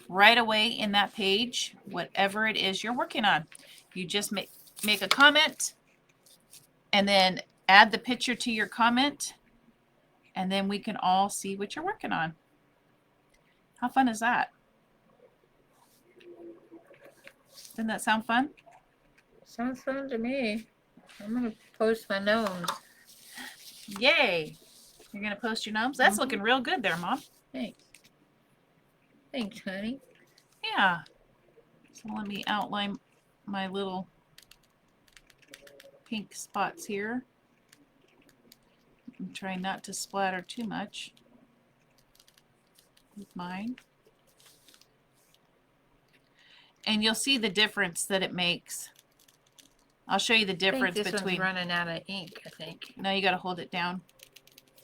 right away in that page whatever it is you're working on. You just make a comment and then add the picture to your comment, and then we can all see what you're working on. How fun is that? Doesn't that sound fun? Sounds fun to me. I'm gonna post my gnomes. Yay! You're gonna post your gnomes? That's looking real good there, Mom. Thanks. Thanks, honey. Yeah. So let me outline my little pink spots here. I'm trying not to splatter too much with mine. And you'll see the difference that it makes. I'll show you the difference I think this between. one's running out of ink, I think. Now you got to hold it down.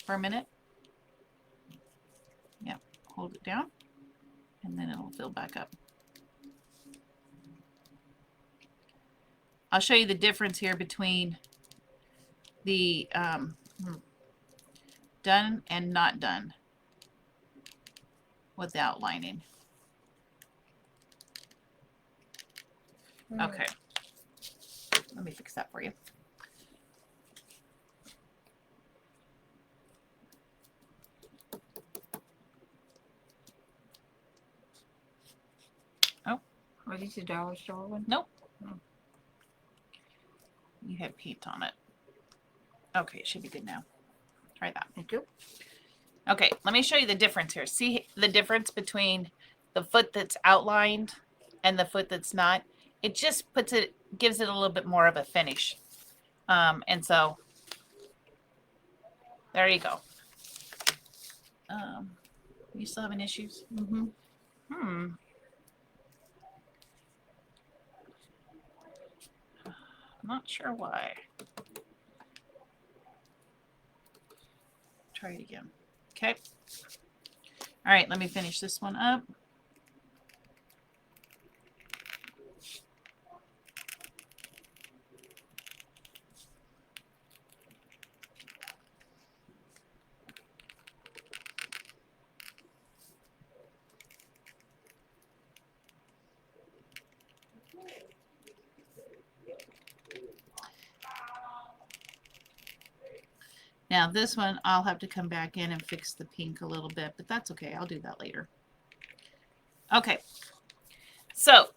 for a minute. Yep, hold it down, and then it'll fill back up. I'll show you the difference here between the done and not done with the outlining. Okay, let me fix that for you. Are these a dollar store one? Nope. You had paint on it. Okay, it should be good now. Try that. Thank you. Okay, let me show you the difference here. See the difference between the foot that's outlined and the foot that's not? It just gives it a little bit more of a finish. And so, there you go. You still having issues? Mm-hmm. I'm not sure why. Try it again. Okay. All right, let me finish this one up. Now this one, I'll have to come back in and fix the pink a little bit, but that's okay. I'll do that later. Okay, so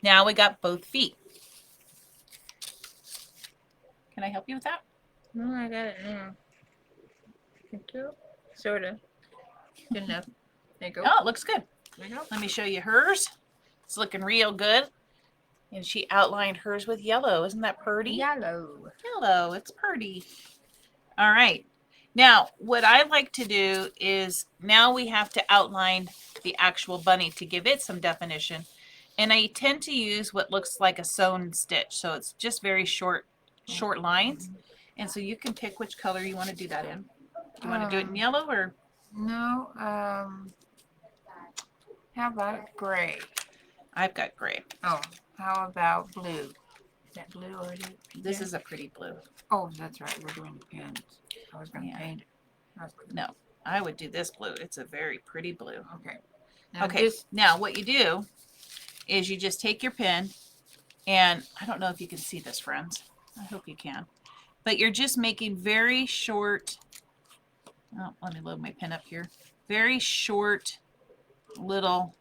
now we got both feet. Can I help you with that? No, I got it now. Thank you. Sort of. Good enough. There you go. Oh, it looks good. There you go. Let me show you hers. It's looking real good. And she outlined hers with yellow. Isn't that pretty? Yellow. Yellow, it's pretty. All right. Now, what I like to do is now we have to outline the actual bunny to give it some definition. And I tend to use what looks like a sewn stitch. So it's just very short lines. And so you can pick which color you want to do that in. Do you want to do it in yellow or? No, how about gray? I've got gray. Oh, how about blue? Is that blue already? This is a pretty blue. Oh, that's right. We're doing the pins. I was going to Yeah. paint it. That's good. No, I would do this blue. It's a very pretty blue. Okay. Now Okay, this, now what you do is you just take your pen, and I don't know if you can see this, friends. I hope you can. But you're just making very short, oh, let me load my pen up here. Very short little,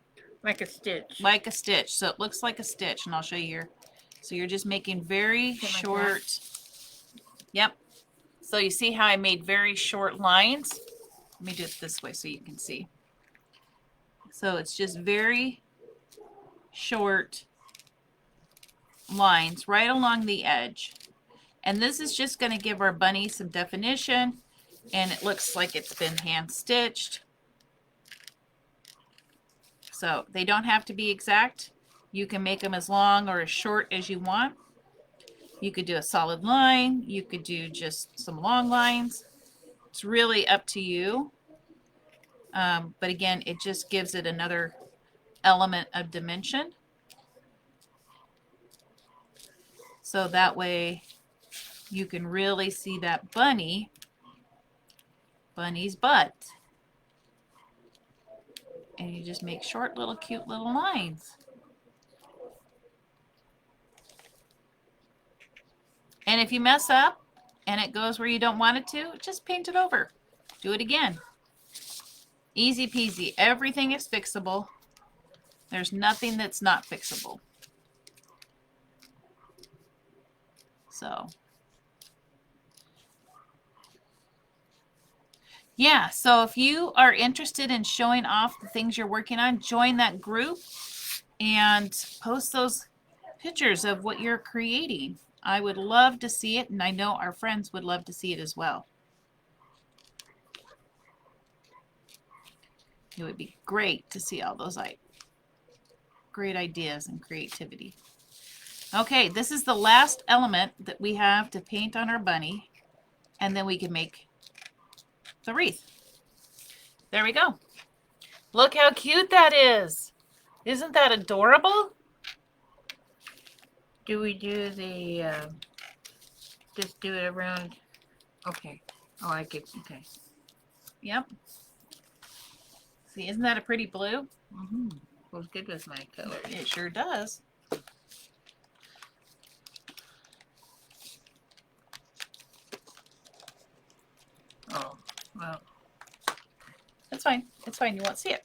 like a stitch. like a stitch. So it looks like a stitch, and I'll show you here. So you're just making very Something like short, yep. So you see how I made very short lines? Let me do it this way so you can see. So it's just very short lines right along the edge. And this is just going to give our bunny some definition, and it looks like it's been hand stitched. So they don't have to be exact. You can make them as long or as short as you want. You could do a solid line. You could do just some long lines. It's really up to you. But again, it just gives it another element of dimension. So that way you can really see that bunny's butt. And you just make short little cute little lines. And if you mess up and it goes where you don't want it to, just paint it over. Do it again. Easy peasy. Everything is fixable. There's nothing that's not fixable. So, yeah, so if you are interested in showing off the things you're working on, join that group and post those pictures of what you're creating. I would love to see it, and I know our friends would love to see it as well. It would be great to see all those great ideas and creativity. Okay, this is the last element that we have to paint on our bunny, and then we can make the wreath. There we go. Look how cute that is. Isn't that adorable? Do we do the, just do it around? Okay. Oh, I get, okay. Yep. See, isn't that a pretty blue? Mm-hmm. Goes good with my color. It sure does. Oh, well, It's fine. It's fine. You won't see it.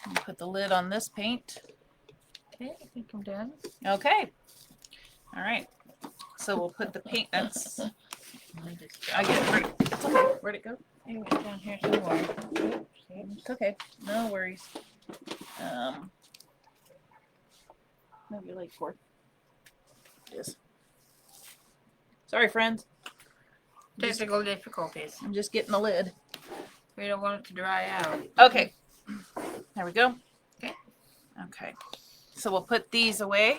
I'll put the lid on this paint. okay, I think I'm done. Okay. All right. So we'll put the paint. That's. I get it. It's okay. Where'd it go? It was down here somewhere. Oops, It's okay. No worries. Maybe like 4. It is. Sorry, friends. Technical difficulties. I'm just getting the lid. We don't want it to dry out. Okay. There we go. Okay. Okay. So we'll put these away.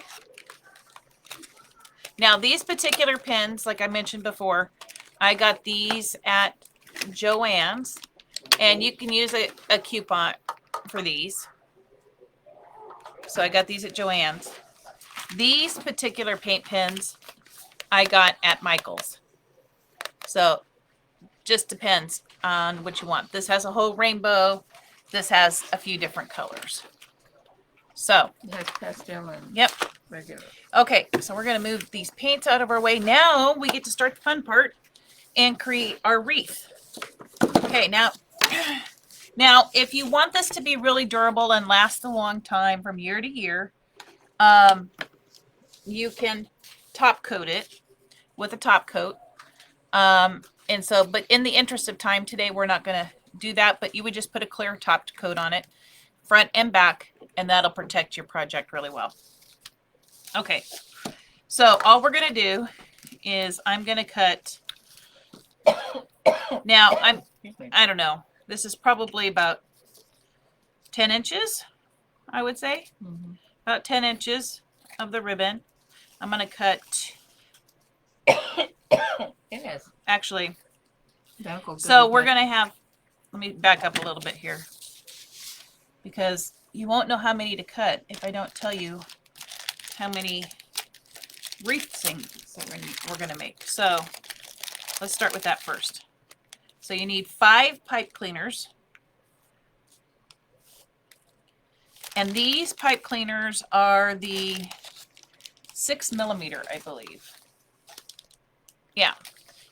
Now these particular pins, like I mentioned before, I got these at Joann's, and you can use a coupon for these. So I got these at Joann's. These particular paint pens I got at Michael's. So just depends on what you want. This has a whole rainbow. This has a few different colors. So, It has pastel and yep. regular. Okay, so we're going to move these paints out of our way. Now we get to start the fun part and create our wreath. Okay, now if you want this to be really durable and last a long time from year to year, you can top coat it with a top coat. And so, but in the interest of time today, we're not going to do that, but you would just put a clear top coat on it, front and back, and that'll protect your project really well. Okay, so all we're going to do is I'm going to cut. Now, I don't know. This is probably about 10 inches, I would say. Mm-hmm. About 10 inches of the ribbon. I'm going to cut, It has. actually, That'll go good so with we're my- going to have, let me back up a little bit here, because you won't know how many to cut if I don't tell you how many wreath things we're going to make. So let's start with that first. So you need 5 pipe cleaners. And these pipe cleaners are the 6mm, I believe. Yeah.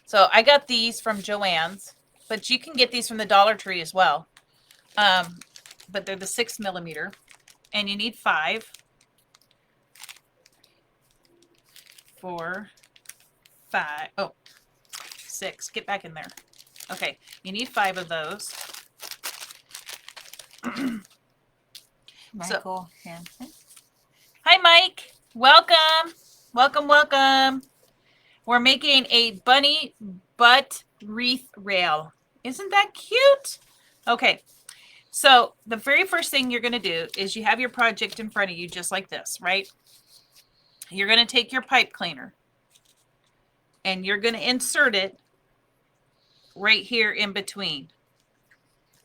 So I got these from Joann's, but you can get these from the Dollar Tree as well. But they're the 6mm, and you need 5. 4, 5. Oh, 6. Get back in there. Okay, you need 5 of those. Michael Hansen. Hi, Mike. Welcome. Welcome, welcome. We're making a bunny butt wreath rail. Isn't that cute? Okay, so the very first thing you're going to do is you have your project in front of you just like this, right? You're going to take your pipe cleaner and you're going to insert it right here in between.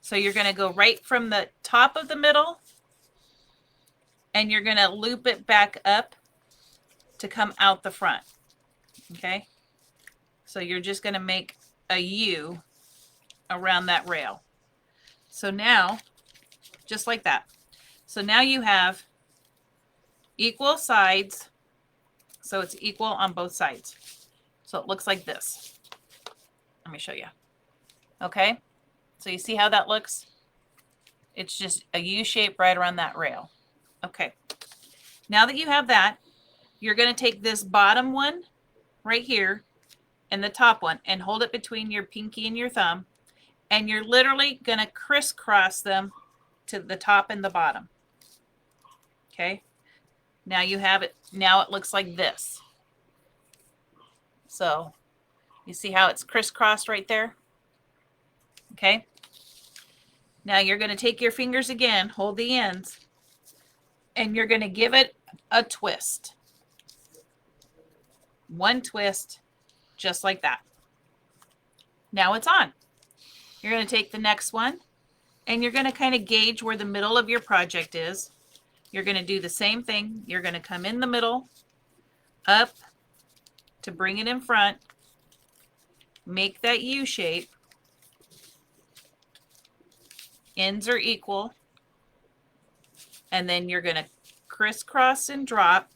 So you're going to go right from the top of the middle and you're going to loop it back up to come out the front. Okay? So you're just going to make a U around that rail. So now, just like that. So now you have equal sides. So it's equal on both sides. So it looks like this. Let me show you. Okay? So you see how that looks? It's just a U shape right around that rail. Okay. Now that you have that, you're going to take this bottom one right here and the top one and hold it between your pinky and your thumb. And you're literally going to crisscross them to the top and the bottom. Okay. Now you have it. Now it looks like this. So you see how it's crisscrossed right there? Okay. Now you're going to take your fingers again, hold the ends, and you're going to give it a twist. One twist, just like that. Now it's on. You're going to take the next one and you're going to kind of gauge where the middle of your project is. You're going to do the same thing. You're going to come in the middle, up to bring it in front, make that U shape. Ends are equal. And then you're going to crisscross and drop.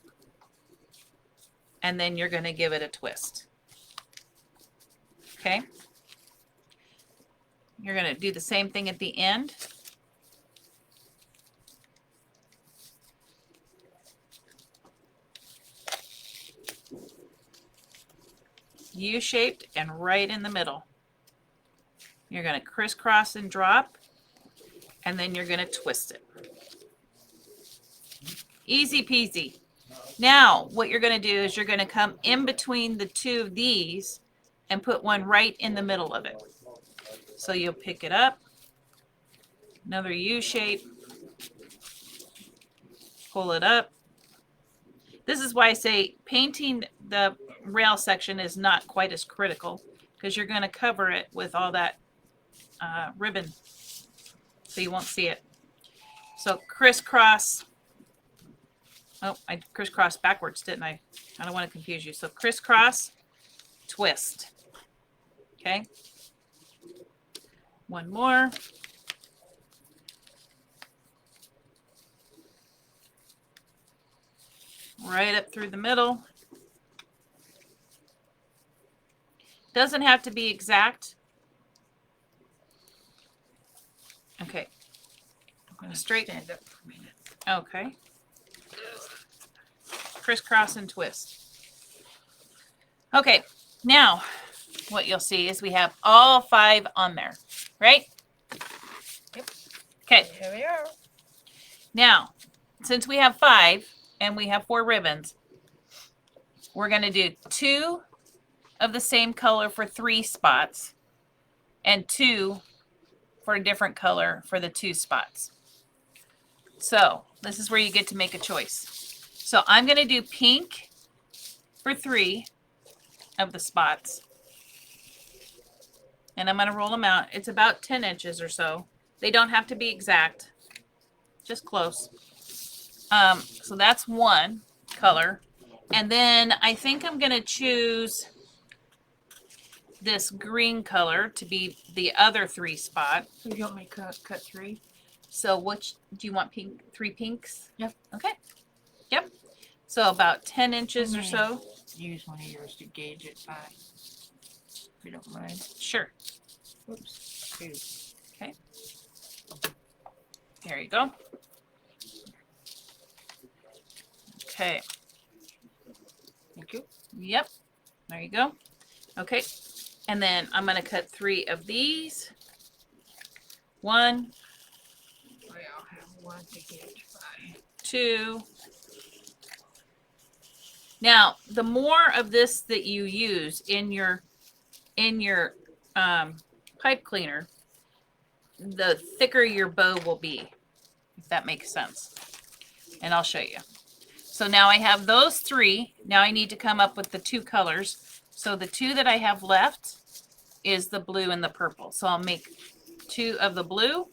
And then you're going to give it a twist. Okay? You're going to do the same thing at the end. U-shaped and right in the middle. You're going to crisscross and drop, and then you're going to twist it. Easy peasy. Now, what you're going to do is you're going to come in between the two of these and put one right in the middle of it. So you'll pick it up, another U shape, pull it up. This is why I say painting the rail section is not quite as critical, because you're going to cover it with all that ribbon, so you won't see it. So crisscross. Oh, I crisscrossed backwards, didn't I? I don't want to confuse you. So crisscross, twist. Okay. One more. Right up through the middle. Doesn't have to be exact. Okay. I'm going to Straight. stand up for a minute. Okay. Crisscross and twist. Okay, now what you'll see is we have all 5 on there, right? Yep. Okay, Here we are. now since we have 5 and we have 4 ribbons, we're going to do 2 of the same color for 3 spots and 2 for a different color for the 2 spots. So this is where you get to make a choice. So I'm going to do pink for 3 of the spots. And I'm going to roll them out. It's about 10 inches or so. They don't have to be exact, just close. So that's one color. And then I think I'm going to choose this green color to be the other 3 spot. So you want me to cut 3? So which do you want? Pink? 3 pinks? Yep. Okay. Yep. So about 10 inches or so. Use one of yours to gauge it by, if you don't mind. Sure. Oops. 2. Okay. There you go. Okay. Thank you. Yep. There you go. Okay. And then I'm going to cut 3 of these. 1, I'll have one to gauge by. 2. Now, the more of this that you use in your pipe cleaner, the thicker your bow will be, if that makes sense. And I'll show you. So now I have those 3. Now I need to come up with the 2 colors. So the 2 that I have left is the blue and the purple. So I'll make 2 of the blue.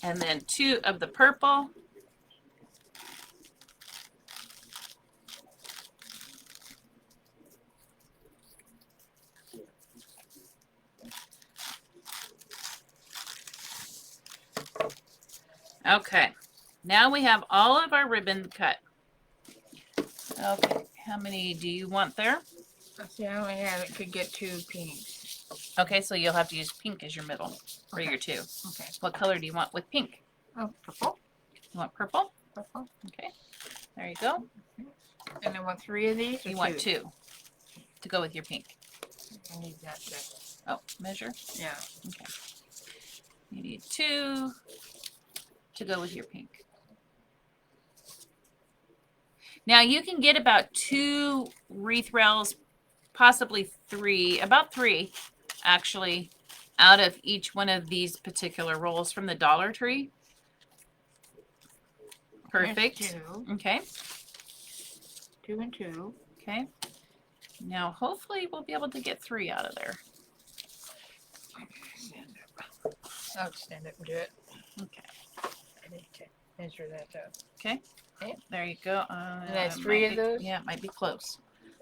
And then 2 of the purple. Okay, now we have all of our ribbon cut. Okay, how many do you want there? See, I only have it could get 2 pinks. Okay, so you'll have to use pink as your middle for your 2. Okay. What color do you want with pink? Oh, purple. You want purple? Purple. Okay, there you go. And I want 3 of these. Or You want 2 to go with your pink. I need that. Oh, measure. Yeah. Okay. You need 2 to go with your pink. Now you can get about 2 wreath rails, possibly 3, about 3 actually, out of each one of these particular rolls from the Dollar Tree. Perfect. There's 2. Okay. 2 and 2. Okay. Now, hopefully, we'll be able to get 3 out of there. I'll stand up and do it. Okay. I need to measure that up. Okay. Okay. There you go. And that's it 3 might of be- those? Yeah, it might be close.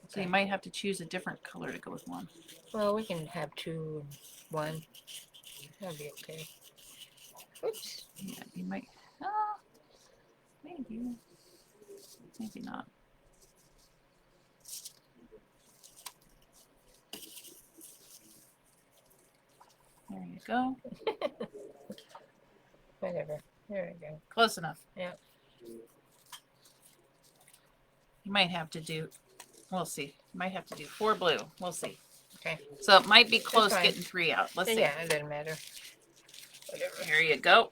So Okay. you might have to choose a different color to go with one. Well, we can have 2 and 1. That'll be okay. Oops. Yeah, you might. Maybe. Maybe not. There you go. Whatever. There we go. Close enough. Yeah. You might have to do. We'll see. You might have to do 4 blue. We'll see. Okay. So it might be close fine. getting 3 out. Let's see. Yeah, it doesn't matter. Whatever. Here you go.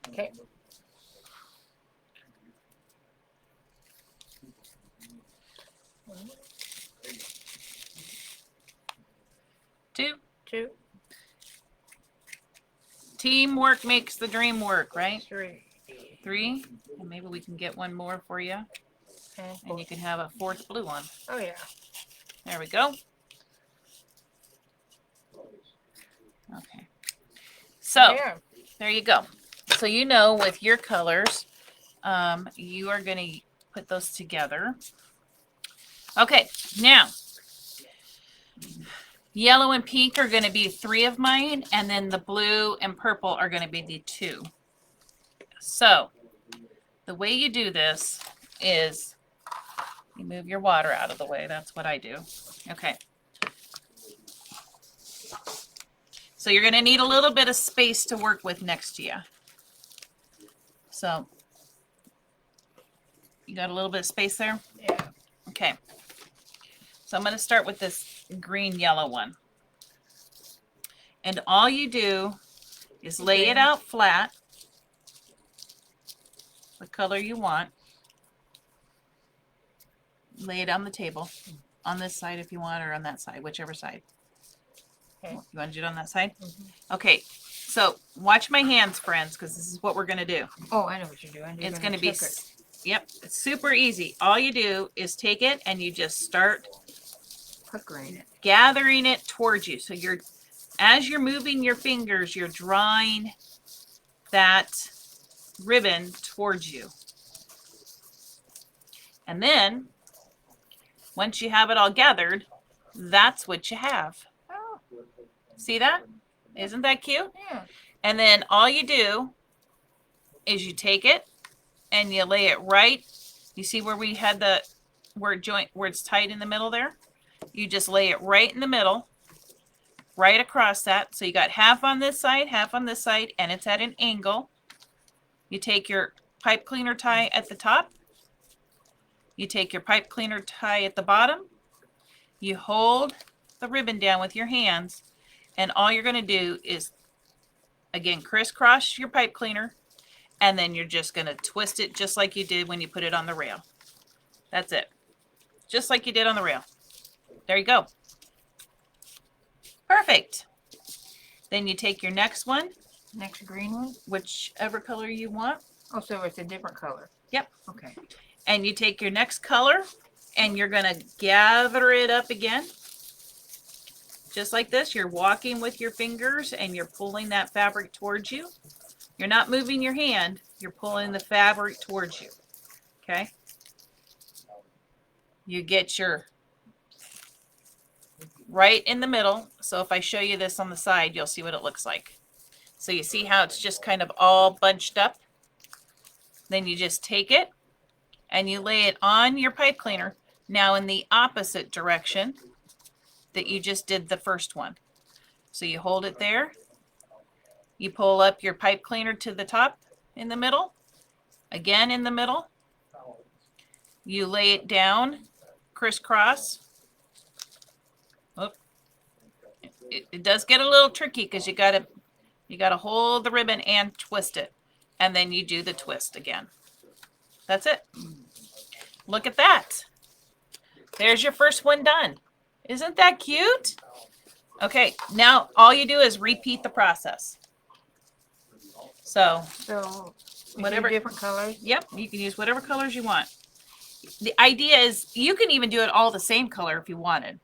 Okay. Two. 2, Teamwork makes the dream work, right? 3, 3. And maybe we can get one more for you. and And 4. you can have a 4th blue one. Oh yeah. There we go. Okay. So there you go. So you know with your colors, you are going to put those together. Okay, now yellow and pink are going to be 3 of mine, and then the blue and purple are going to be the 2. So the way you do this is you move your water out of the way. That's what I do. Okay. So you're going to need a little bit of space to work with next to you. So you got a little bit of space there? Yeah. Okay. So I'm going to start with this green yellow one. And all you do is lay it out flat, the color you want. Lay it on the table, on this side if you want, or on that side, whichever side. Okay. You want to do it on that side? Mhm. Okay. So watch my hands, friends, because this is what we're going to do. Oh, I know what you're doing. You're It's going to be, cook it. yep, it's super easy. All you do is take it and you just start Puckering it. gathering it towards you. So you're, as you're moving your fingers, you're drawing that ribbon towards you. And then once you have it all gathered, that's what you have. Oh, See that? Isn't that cute? yeah. And then all you do is you take it and you lay it right. You see where we had the where it's tight in the middle there? You just lay it right in the middle, right across that. So you got half on this side, and it's at an angle. You take your pipe cleaner tie at the top. You take your pipe cleaner tie at the bottom. You hold the ribbon down with your hands, and all you're going to do is, again, crisscross your pipe cleaner, and then you're just going to twist it just like you did when you put it on the rail. That's it. Just like you did on the rail. There you go. Perfect. Then you take your next one, Next green one. whichever color you want. Oh, so it's a different color. Yep. Okay. And you take your next color and you're going to gather it up again. Just like this. You're walking with your fingers and you're pulling that fabric towards you. You're not moving your hand. You're pulling the fabric towards you. Okay. You get your right in the middle. So if I show you this on the side, you'll see what it looks like. So you see how it's just kind of all bunched up. Then you just take it and you lay it on your pipe cleaner. Now in the opposite direction that you just did the first one. So you hold it there. You pull up your pipe cleaner to the top in the middle. Again in the middle. You lay it down, crisscross. Oh, it does get a little tricky because you gotta hold the ribbon and twist it. And then you do the twist again. That's it. Look at that. There's your first one done. Isn't that cute? Okay, now all you do is repeat the process. So, So we Whatever- do different colors. yep, you can use whatever colors you want. The idea is you can even do it all the same color if you wanted.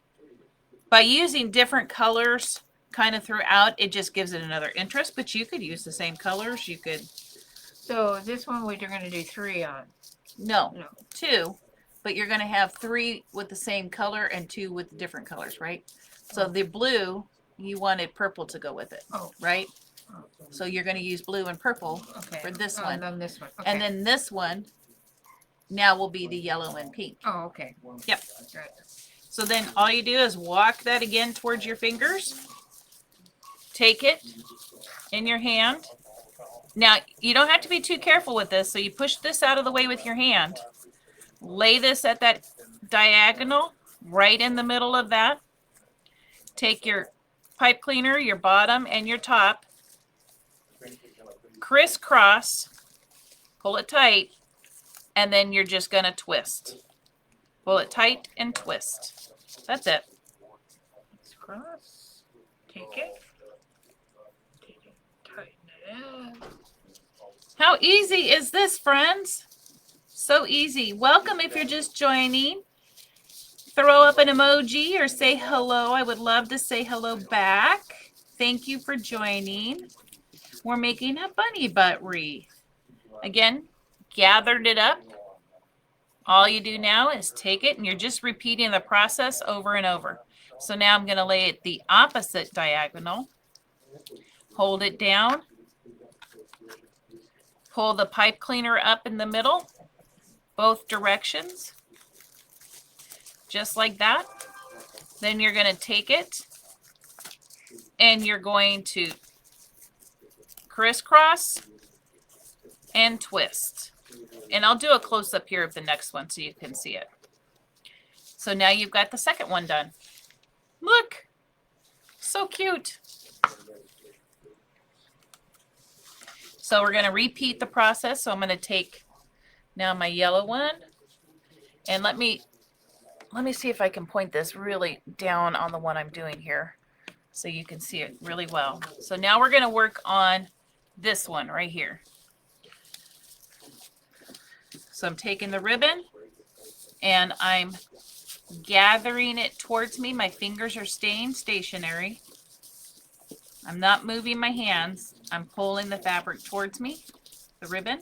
By using different colors kind of throughout, it just gives it another interest, but you could use the same colors. You could, So this one we're going to do 3 on. no, No. 2, but you're going to have 3 with the same color and 2 with different colors, right? So the blue, you wanted purple to go with it, Oh. right? Oh. So you're going to use blue and purple Okay. for this Oh, one. and then this one. Okay. And then this one now will be the yellow and pink. Oh, okay. Yep. Right. So then all you do is walk that again towards your fingers. Take it in your hand. Now, you don't have to be too careful with this. So you push this out of the way with your hand. Lay this at that diagonal right in the middle of that. Take your pipe cleaner, your bottom and your top. Crisscross. Pull it tight. And then you're just going to twist. Pull it tight and twist. That's it. Let's cross. Take it. Take it. Tighten it up. How easy is this, friends? So easy. Welcome if you're just joining. Throw up an emoji or say hello. I would love to say hello back. Thank you for joining. We're making a bunny butt wreath. Again, gathered it up. All you do now is take it and you're just repeating the process over and over. So now I'm going to lay it the opposite diagonal. Hold it down. Pull the pipe cleaner up in the middle, both directions, just like that. Then you're going to take it and you're going to crisscross and twist. And I'll do a close-up here of the next one so you can see it. So now you've got the second one done. Look, so cute. So we're going to repeat the process. So I'm going to take now my yellow one. And let me see if I can point this really down on the one I'm doing here so you can see it really well. So now we're going to work on this one right here. So I'm taking the ribbon and I'm gathering it towards me. My fingers are staying stationary. I'm not moving my hands. I'm pulling the fabric towards me, the ribbon.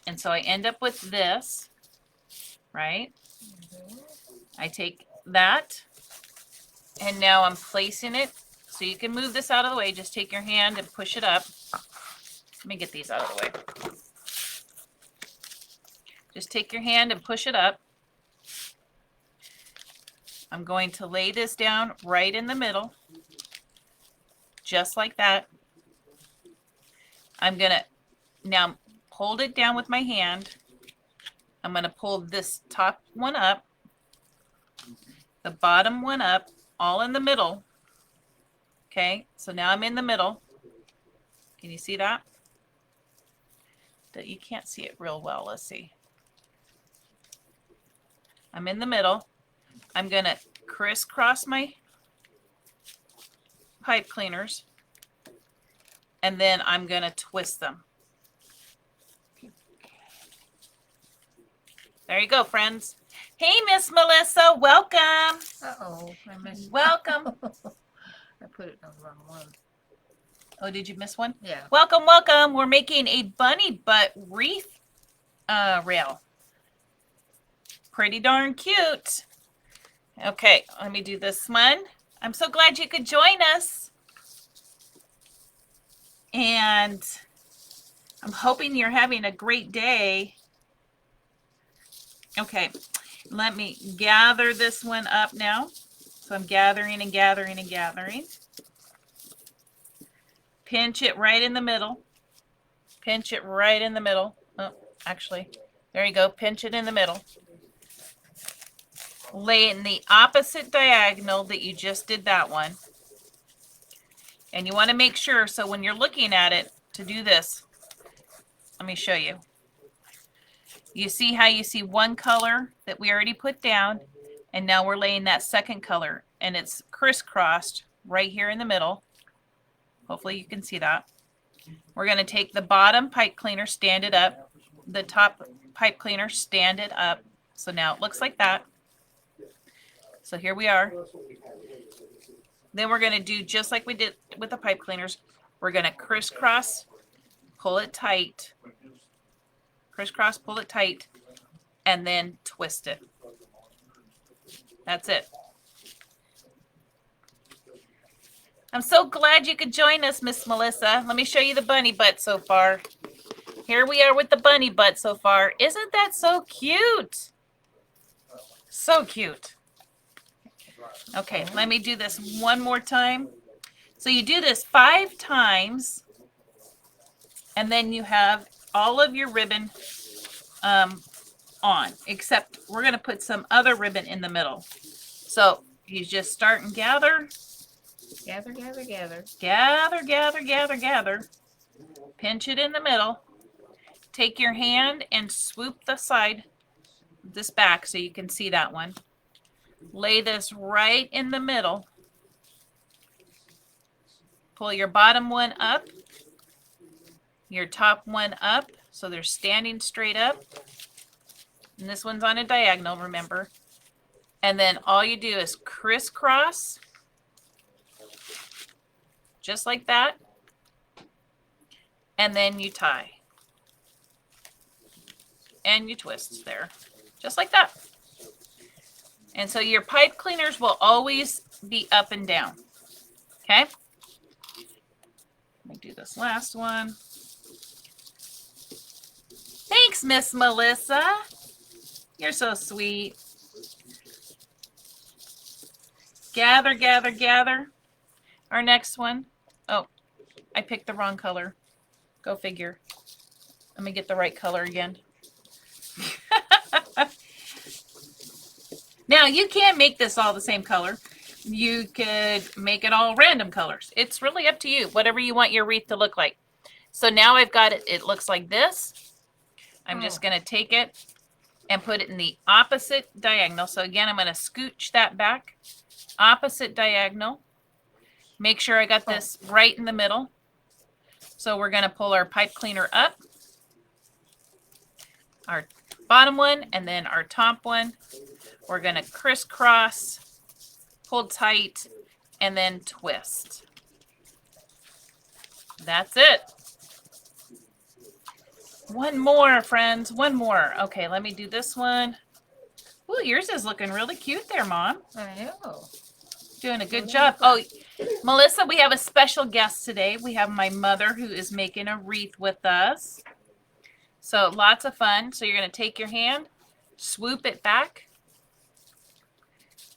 And so I end up with this, right? I take that and now I'm placing it. So you can move this out of the way. Just take your hand and push it up. Let me get these out of the way. Just take your hand and push it up. I'm going to lay this down right in the middle, just like that. I'm going to now hold it down with my hand. I'm going to pull this top one up, the bottom one up, all in the middle. Okay, so now I'm in the middle. Can you see that? You can't see it real well. Let's see. I'm in the middle. I'm going to crisscross my pipe cleaners and then I'm going to twist them. There you go, friends. Hey, Miss Melissa, welcome. Uh-oh, I missed. Welcome. I put it on the wrong one. Oh, did you miss one? Yeah. Welcome, welcome. We're making a bunny butt wreath rail. Pretty darn cute. Okay, let me do this one. I'm so glad you could join us. And I'm hoping you're having a great day. Okay, let me gather this one up now. So I'm gathering and gathering and gathering. Pinch it right in the middle. Pinch it right in the middle. Oh, actually, there you go. Pinch it in the middle. Lay it in the opposite diagonal that you just did that one. And you want to make sure, so when you're looking at it, to do this, let me show you. You see how you see one color that we already put down, And now we're laying that second color, and it's crisscrossed right here in the middle. Hopefully you can see that. We're going to take the bottom pipe cleaner, stand it up, the top pipe cleaner, stand it up. So now it looks like that. So here we are. Then we're going to do just like we did with the pipe cleaners. We're going to crisscross, pull it tight, crisscross, pull it tight, and then twist it. That's it. I'm so glad you could join us, Miss Melissa. Let me show you the bunny butt so far. Here we are with the bunny butt so far. Isn't that so cute? So cute. Okay, let me do this one more time. So you do this 5 times, and then you have all of your ribbon on, except we're going to put some other ribbon in the middle. So you just start and gather. Gather, gather, gather. Gather, gather, gather, gather. Pinch it in the middle. Take your hand and swoop the side, this back so you can see that one. Lay this right in the middle. Pull your bottom one up, your top one up, so they're standing straight up. And this one's on a diagonal, remember. And then all you do is crisscross, just like that. And then you tie. And you twist there, just like that. And so your pipe cleaners will always be up and down. Okay? Let me do this last one. Thanks, Miss Melissa. You're so sweet. Gather, gather, gather. Our next one. Oh, I picked the wrong color. Go figure. Let me get the right color again. Now, you can make this all the same color. You could make it all random colors. It's really up to you, whatever you want your wreath to look like. So now I've got it. It looks like this. I'm just going to take it and put it in the opposite diagonal. So again, I'm going to scooch that back. Opposite diagonal. Make sure I got this right in the middle. So we're going to pull our pipe cleaner up. Our bottom one and then our top one. We're going to crisscross, pull tight, and then twist. That's it. One more, friends. One more. Okay, let me do this one. Ooh, yours is looking really cute there, Mom. I know. Doing a good job. Oh, Melissa, we have a special guest today. We have my mother who is making a wreath with us. So lots of fun. So you're going to take your hand, swoop it back,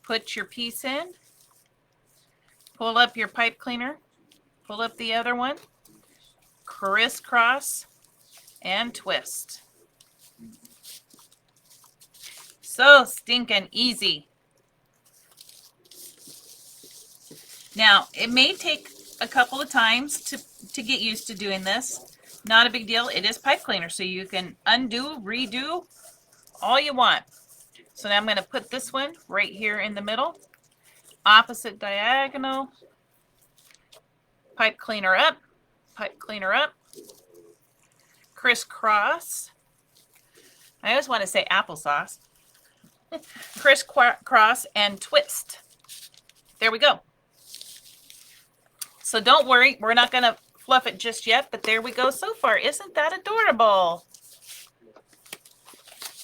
put your piece in, pull up your pipe cleaner, pull up the other one, crisscross, and twist. So stinking easy. Now, it may take a couple of times to get used to doing this. Not a big deal. It is pipe cleaner, so you can undo, redo, all you want. So now I'm going to put this one right here in the middle. Opposite diagonal. Pipe cleaner up. Pipe cleaner up. Crisscross. I always want to say applesauce. Crisscross and twist. There we go. So don't worry, we're not going to fluff it just yet, but there we go so far. Isn't that adorable?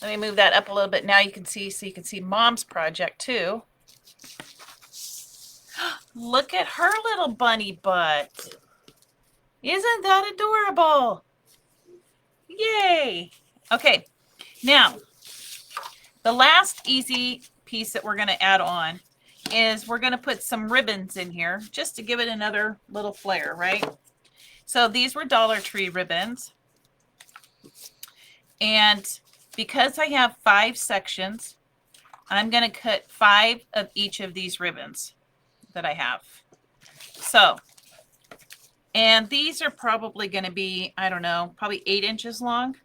Let me move that up a little bit. Now you can see, so you can see Mom's project too. Look at her little bunny butt. Isn't that adorable? Yay. Okay, now the last easy piece that we're going to add on is we're going to put some ribbons in here just to give it another little flair, right? So these were Dollar Tree ribbons. And because I have 5 sections, I'm going to cut 5 of each of these ribbons that I have. So, and these are probably going to be, I don't know, probably 8 inches long.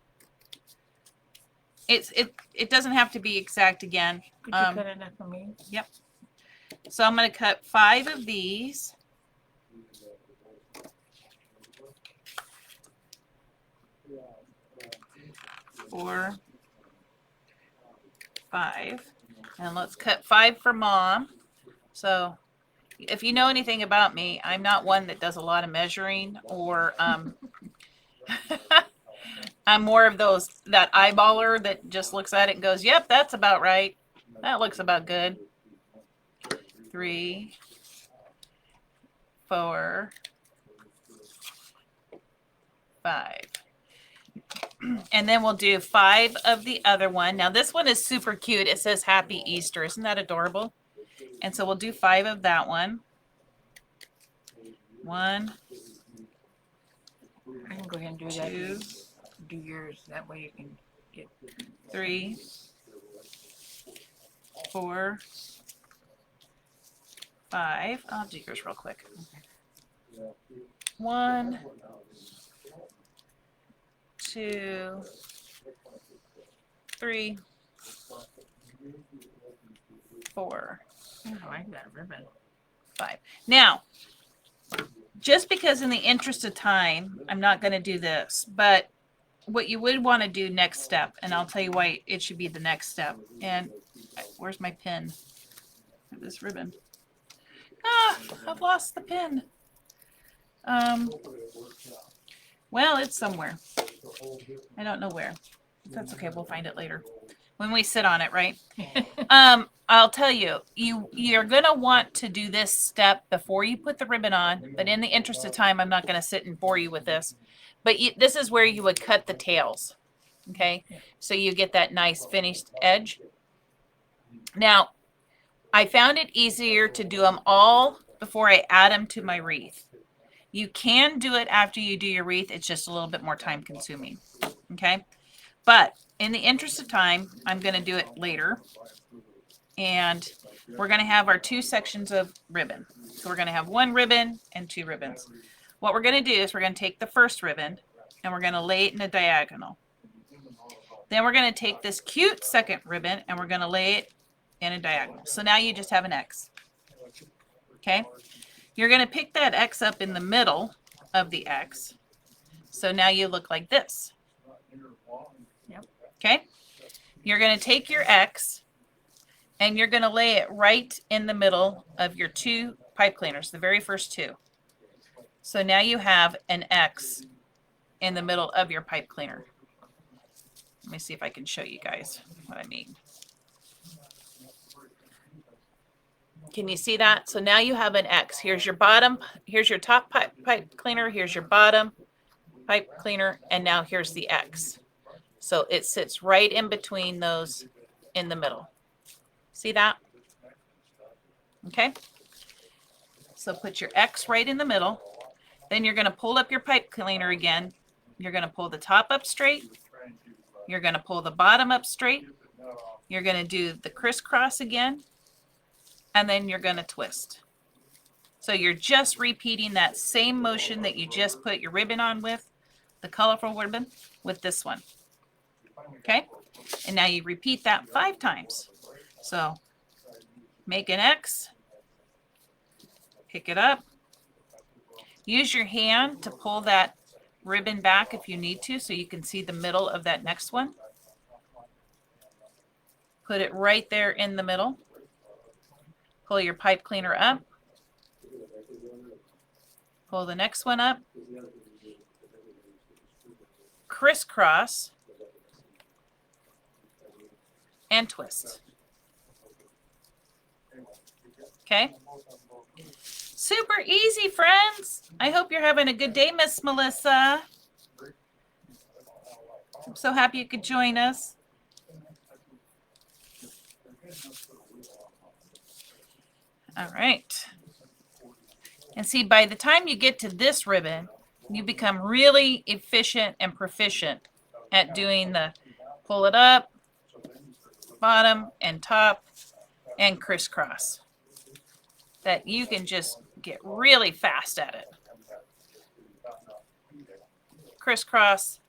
It doesn't have to be exact again. Could you cut enough for me? So I'm going to cut 5 of these. 4, 5, and let's cut 5 for Mom. So if you know anything about me, I'm not one that does a lot of measuring, or I'm more of that eyeballer that just looks at it and goes, yep, that's about right. That looks about good. 3, 4, 5. And then we'll do 5 of the other one. Now this one is super cute. It says Happy Easter. Isn't that adorable? And so we'll do 5 of that one. 1, I can go ahead and do 2, that. Do yours. That way you can get. 3, 4, 5. I'll do yours real quick. 1, 2, 3, 4, I like that ribbon. 5. Now, just because in the interest of time, I'm not going to do this, but what you would want to do next step, and I'll tell you why it should be the next step. And where's my pin? This ribbon. Ah, I've lost the pin. Well, it's somewhere. I don't know where. That's okay. We'll find it later when we sit on it, right? I'll tell you, you're going to want to do this step before you put the ribbon on, but in the interest of time, I'm not going to sit and bore you with this. But this is where you would cut the tails, okay? So you get that nice finished edge. Now, I found it easier to do them all before I add them to my wreath. You can do it after you do your wreath. It's just a little bit more time consuming, okay? But in the interest of time, I'm going to do it later. And we're going to have our 2 sections of ribbon. So we're going to have 1 ribbon and 2 ribbons. What we're going to do is we're going to take the first ribbon and we're going to lay it in a diagonal. Then we're going to take this cute second ribbon and we're going to lay it in a diagonal. So now you just have an X. Okay? You're going to pick that X up in the middle of the X. So now you look like this. Yep. Okay? You're going to take your X and you're going to lay it right in the middle of your 2 pipe cleaners, the very first 2. So now you have an X in the middle of your pipe cleaner. Let me see if I can show you guys what I mean. Can you see that? So now you have an X. Here's your bottom. Here's your top pipe cleaner. Here's your bottom pipe cleaner. And now here's the X. So it sits right in between those in the middle. See that? Okay. So put your X right in the middle. Then you're going to pull up your pipe cleaner again. You're going to pull the top up straight. You're going to pull the bottom up straight. You're going to do the crisscross again. And then you're going to twist. So you're just repeating that same motion that you just put your ribbon on with, the colorful ribbon, with this one. Okay? And now you repeat that 5 times. So make an X. Pick it up. Use your hand to pull that ribbon back if you need to so you can see the middle of that next one. Put it right there in the middle. Pull your pipe cleaner up. Pull the next one up. Crisscross. And twist. Okay? Super easy, friends. I hope you're having a good day, Miss Melissa. I'm so happy you could join us. All right. And see, by the time you get to this ribbon, you become really efficient and proficient at doing the pull it up, bottom and top, and crisscross. That you can just get really fast at it. Crisscross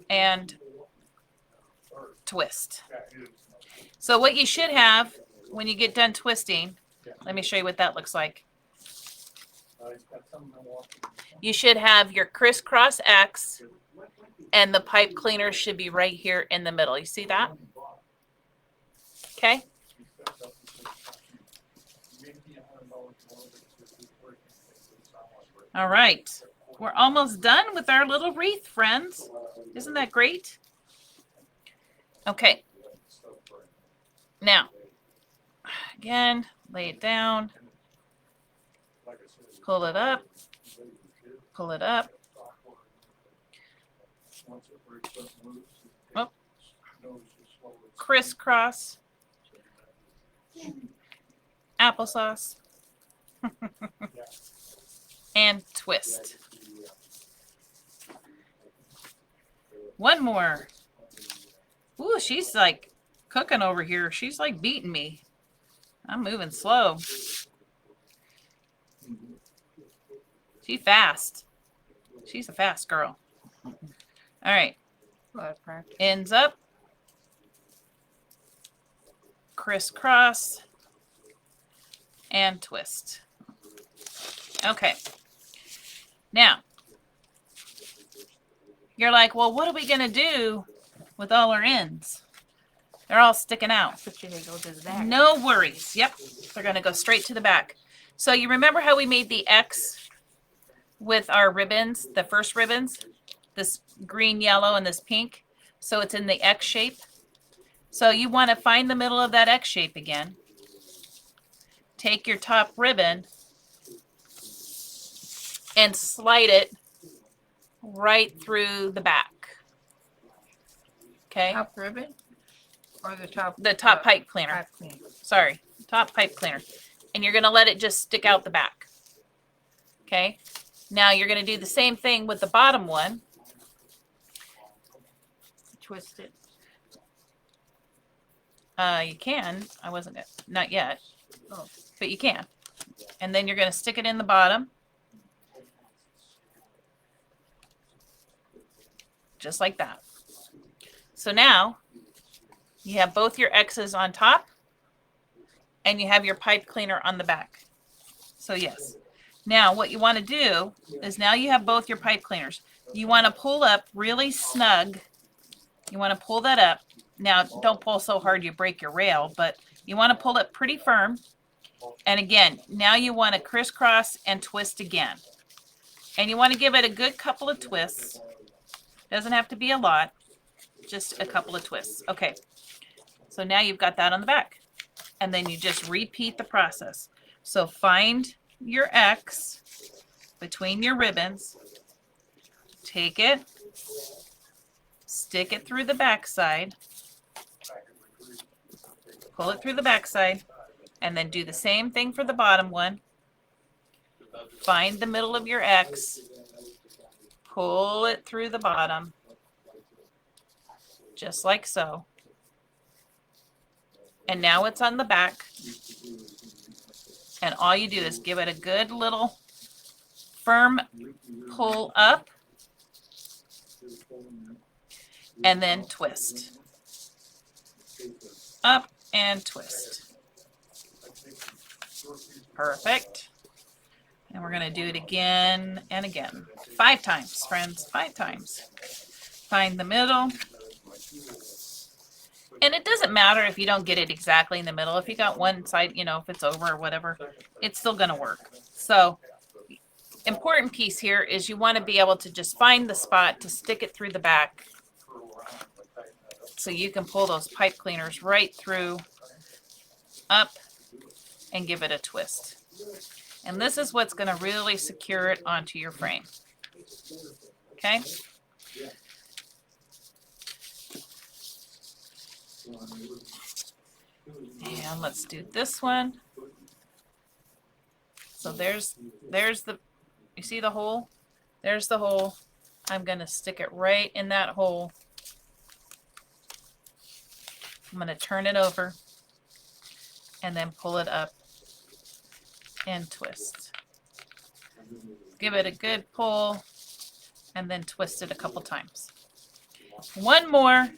and twist. So what you should have when you get done twisting, let me show you what that looks like. You should have your crisscross X, and the pipe cleaner should be right here in the middle. You see that? Okay. All right. We're almost done with our little wreath, friends. Isn't that great? Okay. Now, again, lay it down. Pull it up. Pull it up. Oh. Crisscross. Applesauce. And twist. One more. Ooh, she's like cooking over here. She's like beating me. I'm moving slow. She's fast. She's a fast girl. All right. Ends up. Crisscross. And twist. Okay. Now, you're like, well, what are we going to do with all our ends? They're all sticking out. But you're going to go to the back. No worries. Yep. They're going to go straight to the back. So you remember how we made the X with our ribbons, the first ribbons? This green, yellow, and this pink. So it's in the X shape. So you want to find the middle of that X shape again. Take your top ribbon and slide it right through the back. Okay? Top ribbon? Or the top? The top pipe cleaner. Pipe cleaner. Sorry, top pipe cleaner. And you're going to let it just stick out the back. Okay? Now you're going to do the same thing with the bottom one. Twist it. You can. I wasn't, not yet. Oh. But you can. And then you're going to stick it in the bottom. Just like that. So now you have both your X's on top and you have your pipe cleaner on the back. So yes. Now what you want to do is now you have both your pipe cleaners. You want to pull up really snug. You want to pull that up. Now don't pull so hard you break your rail, but you want to pull it pretty firm. And again, now you want to crisscross and twist again. And you want to give it a good couple of twists. Doesn't have to be a lot, just a couple of twists. Okay, so now you've got that on the back. And then you just repeat the process. So find your X between your ribbons, take it, stick it through the back side, pull it through the back side, and then do the same thing for the bottom one. Find the middle of your X, pull it through the bottom, just like so. And now it's on the back. And all you do is give it a good little firm pull up and then twist. Up and twist. Perfect. And we're going to do it again and again. 5 times, friends. 5 times. Find the middle. And it doesn't matter if you don't get it exactly in the middle. If you got one side, you know, if it's over or whatever, it's still going to work. So, important piece here is you want to be able to just find the spot to stick it through the back. So you can pull those pipe cleaners right through, up, and give it a twist. And this is what's going to really secure it onto your frame. Okay? And let's do this one. So there's the, you see the hole? There's the hole. I'm going to stick it right in that hole. I'm going to turn it over and then pull it up and twist. Give it a good pull and then twist it a couple times. One more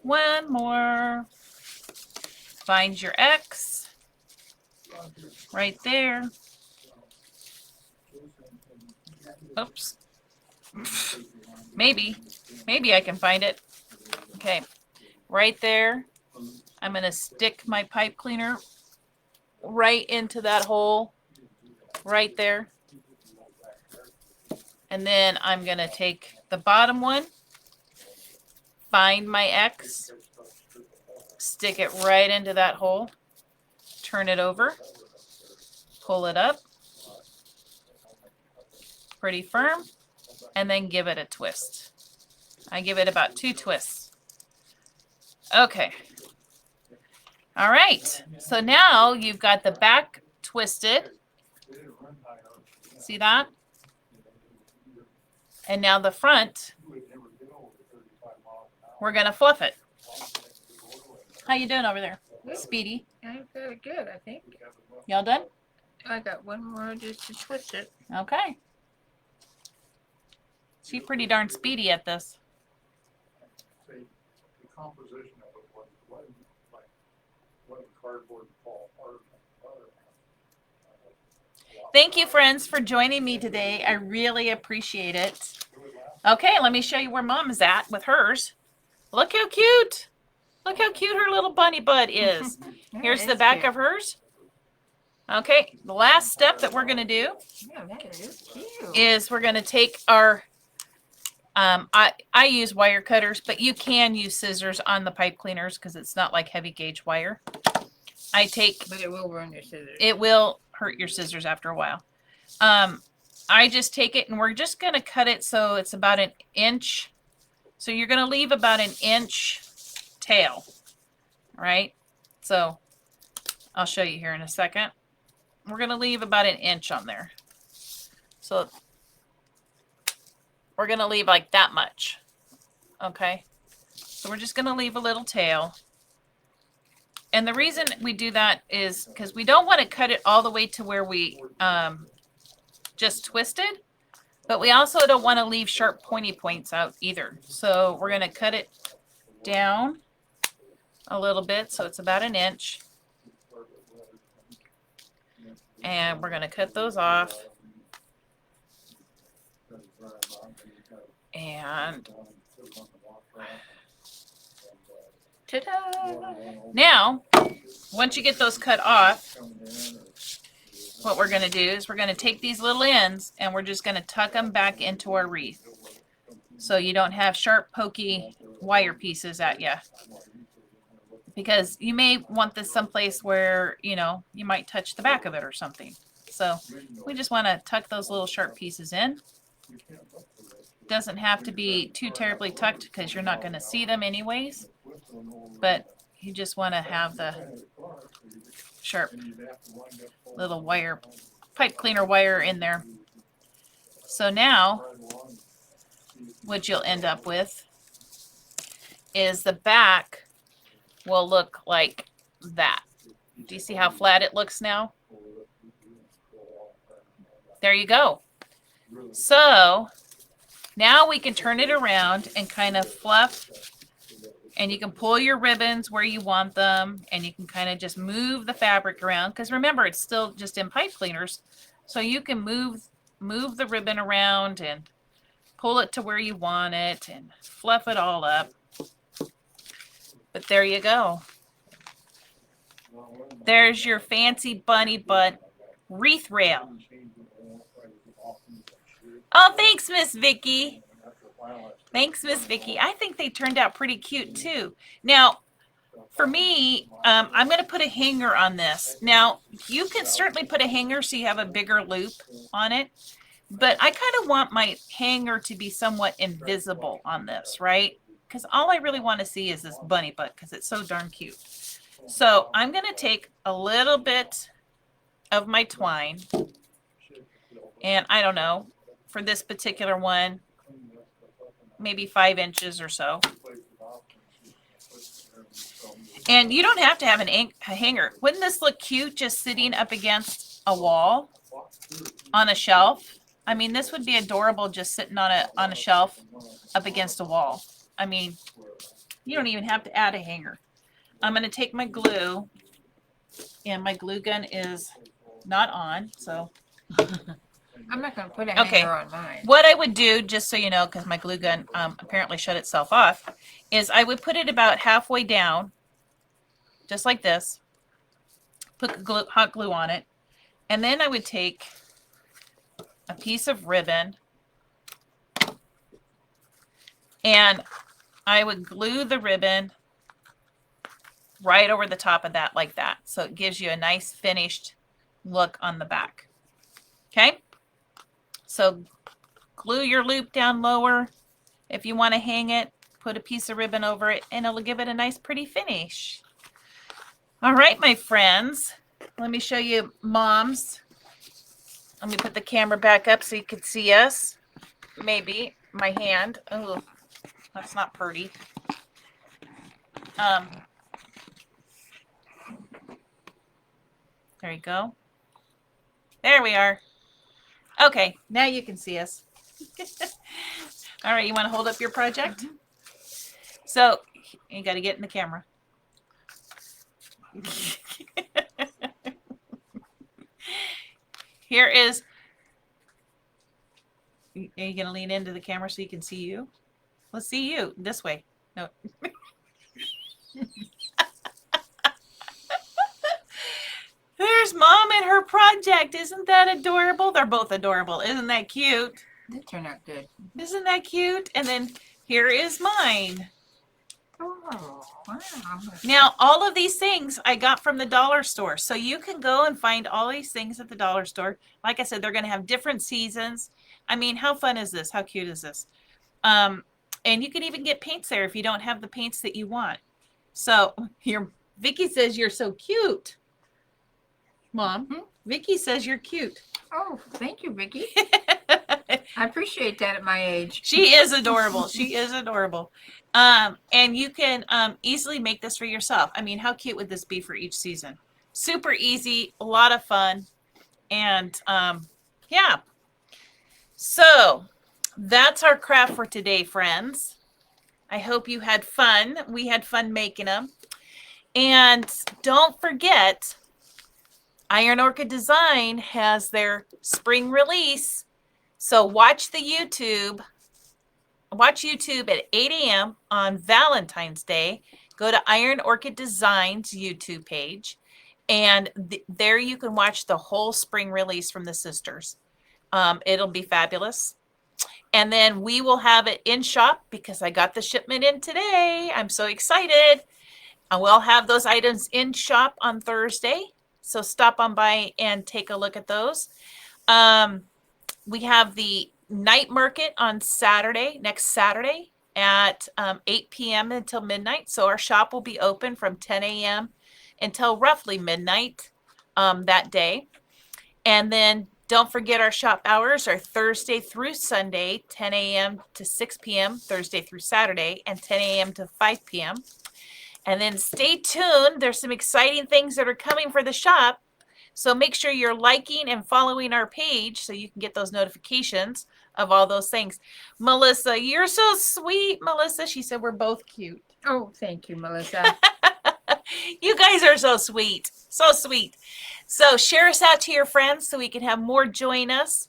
One more. Find your X. Right there. Oops. Maybe I can find it. Okay. Right there. I'm going to stick my pipe cleaner right into that hole. Right there. And then I'm going to take the bottom one, find my X, stick it right into that hole, turn it over, pull it up, pretty firm, and then give it a twist. I give it about 2 twists. Okay. All right. So now you've got the back twisted. See that? And now the front, we're going to fluff it. How you doing over there, Speedy? I'm very good, I think. Y'all done? I got one more just to twist it. Okay. She's pretty darn speedy at this. The composition of it wasn't like cardboard fall apart. Thank you, friends, for joining me today. I really appreciate it. Okay, let me show you where Mom is at with hers. Look how cute. Look how cute her little bunny butt is. Here's the back of hers. Okay, the last step that we're going to do is we're going to take our, I use wire cutters, but you can use scissors on the pipe cleaners because it's not like heavy gauge wire. But it will burn your scissors. It will hurt your scissors after a while. I just take it and we're just going to cut it so it's about 1 inch. So you're going to leave about 1 inch tail, right? So I'll show you here in a second. We're going to leave about 1 inch on there. So we're going to leave like that much. Okay. So we're just going to leave a little tail. And the reason we do that is because we don't want to cut it all the way to where we just twisted, but we also don't want to leave sharp pointy points out either. So we're going to cut it down a little bit so it's about 1 inch. And we're going to cut those off. And ta-da! Now, once you get those cut off, what we're going to do is we're going to take these little ends and we're just going to tuck them back into our wreath. So you don't have sharp, pokey wire pieces at you. Because you may want this someplace where, you know, you might touch the back of it or something. So we just want to tuck those little sharp pieces in. Doesn't have to be too terribly tucked because you're not going to see them anyways. But you just want to have the sharp little wire, pipe cleaner wire in there. So now what you'll end up with is the back will look like that. Do you see how flat it looks now? There you go. So now we can turn it around and kind of fluff, and you can pull your ribbons where you want them, and you can kind of just move the fabric around, because remember, it's still just in pipe cleaners, so you can move the ribbon around and pull it to where you want it and fluff it all up. But there you go. There's your fancy bunny butt wreath rail. Oh, thanks, Miss Vicky. Thanks, Miss Vicky. I think they turned out pretty cute too. Now, for me, I'm going to put a hanger on this. Now, you can certainly put a hanger so you have a bigger loop on it, but I kind of want my hanger to be somewhat invisible on this, right? Because all I really want to see is this bunny butt because it's so darn cute. So I'm going to take a little bit of my twine, and I don't know, for this particular one, maybe 5 inches or so. And you don't have to have a hanger. Wouldn't this look cute just sitting up against a wall on a shelf? I mean, this would be adorable just sitting on a shelf up against a wall. I mean, You don't even have to add a hanger. I'm going to take my glue, and my glue gun is not on, so. I'm not going to put a Okay. hanger on mine. What I would do, just so you know, because my glue gun apparently shut itself off, is I would put it about halfway down, just like this, put glue, hot glue on it, and then I would take a piece of ribbon and I would glue the ribbon right over the top of that like that. So it gives you a nice finished look on the back. Okay? So glue your loop down lower. If you want to hang it, put a piece of ribbon over it and it'll give it a nice pretty finish. All right, my friends. Let me show you Mom's. Let me put the camera back up so you can see us. Maybe my hand. Oh, that's not pretty. There you go. There we are. Okay, now you can see us. All right, you want to hold up your project? So you got to get in the camera. Here is. Are you going to lean into the camera so you can see you? Let's see you this way. No. There's Mom and her project. Isn't that adorable? They're both adorable. Isn't that cute? That turned out good. Isn't that cute? And then here is mine. Oh, wow. Now, all of these things I got from the dollar store. So you can go and find all these things at the dollar store. Like I said, they're going to have different seasons. I mean, how fun is this? How cute is this? And you can even get paints there if you don't have the paints that you want. So here, Vicky says you're so cute. Mom, Vicky says you're cute. Oh, thank you, Vicky. I appreciate that at my age. She is adorable. She is adorable. And you can easily make this for yourself. I mean, how cute would this be for each season? Super easy, a lot of fun. And yeah. So that's our craft for today, friends. I hope you had fun. We had fun making them. And don't forget, Iron Orchid Design has their spring release. So watch the YouTube. Watch YouTube at 8 a.m. on Valentine's Day. Go to Iron Orchid Design's YouTube page. And there you can watch the whole spring release from the sisters. It'll be fabulous. And then we will have it in shop because I got the shipment in today. I'm so excited. I will have those items in shop on Thursday. So stop on by and take a look at those. We have the night market on Saturday, next Saturday at 8 p.m. until midnight. So our shop will be open from 10 a.m. until roughly midnight that day. And then don't forget our shop hours are Thursday through Sunday, 10 a.m. to 6 p.m., Thursday through Saturday, and 10 a.m. to 5 p.m. And then stay tuned. There's some exciting things that are coming for the shop. So make sure you're liking and following our page so you can get those notifications of all those things. Melissa, you're so sweet, Melissa. She said we're both cute. Oh, thank you, Melissa. You guys are so sweet. So sweet. So share us out to your friends so we can have more join us.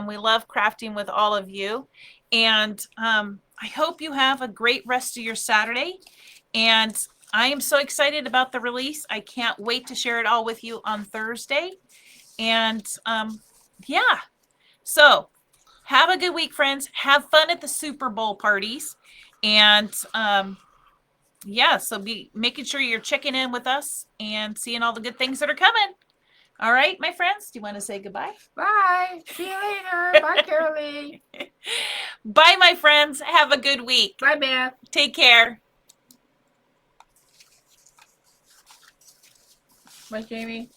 We love crafting with all of you. And I hope you have a great rest of your Saturday. And I am so excited about the release. I can't wait to share it all with you on Thursday. And yeah, so have a good week, friends. Have fun at the Super Bowl parties. And yeah, so be making sure you're checking in with us and seeing all the good things that are coming. All right, my friends, do you want to say goodbye? Bye. See you later. Bye, Carolee. Bye, my friends. Have a good week. Bye, Beth. Take care. Bye, Jamie.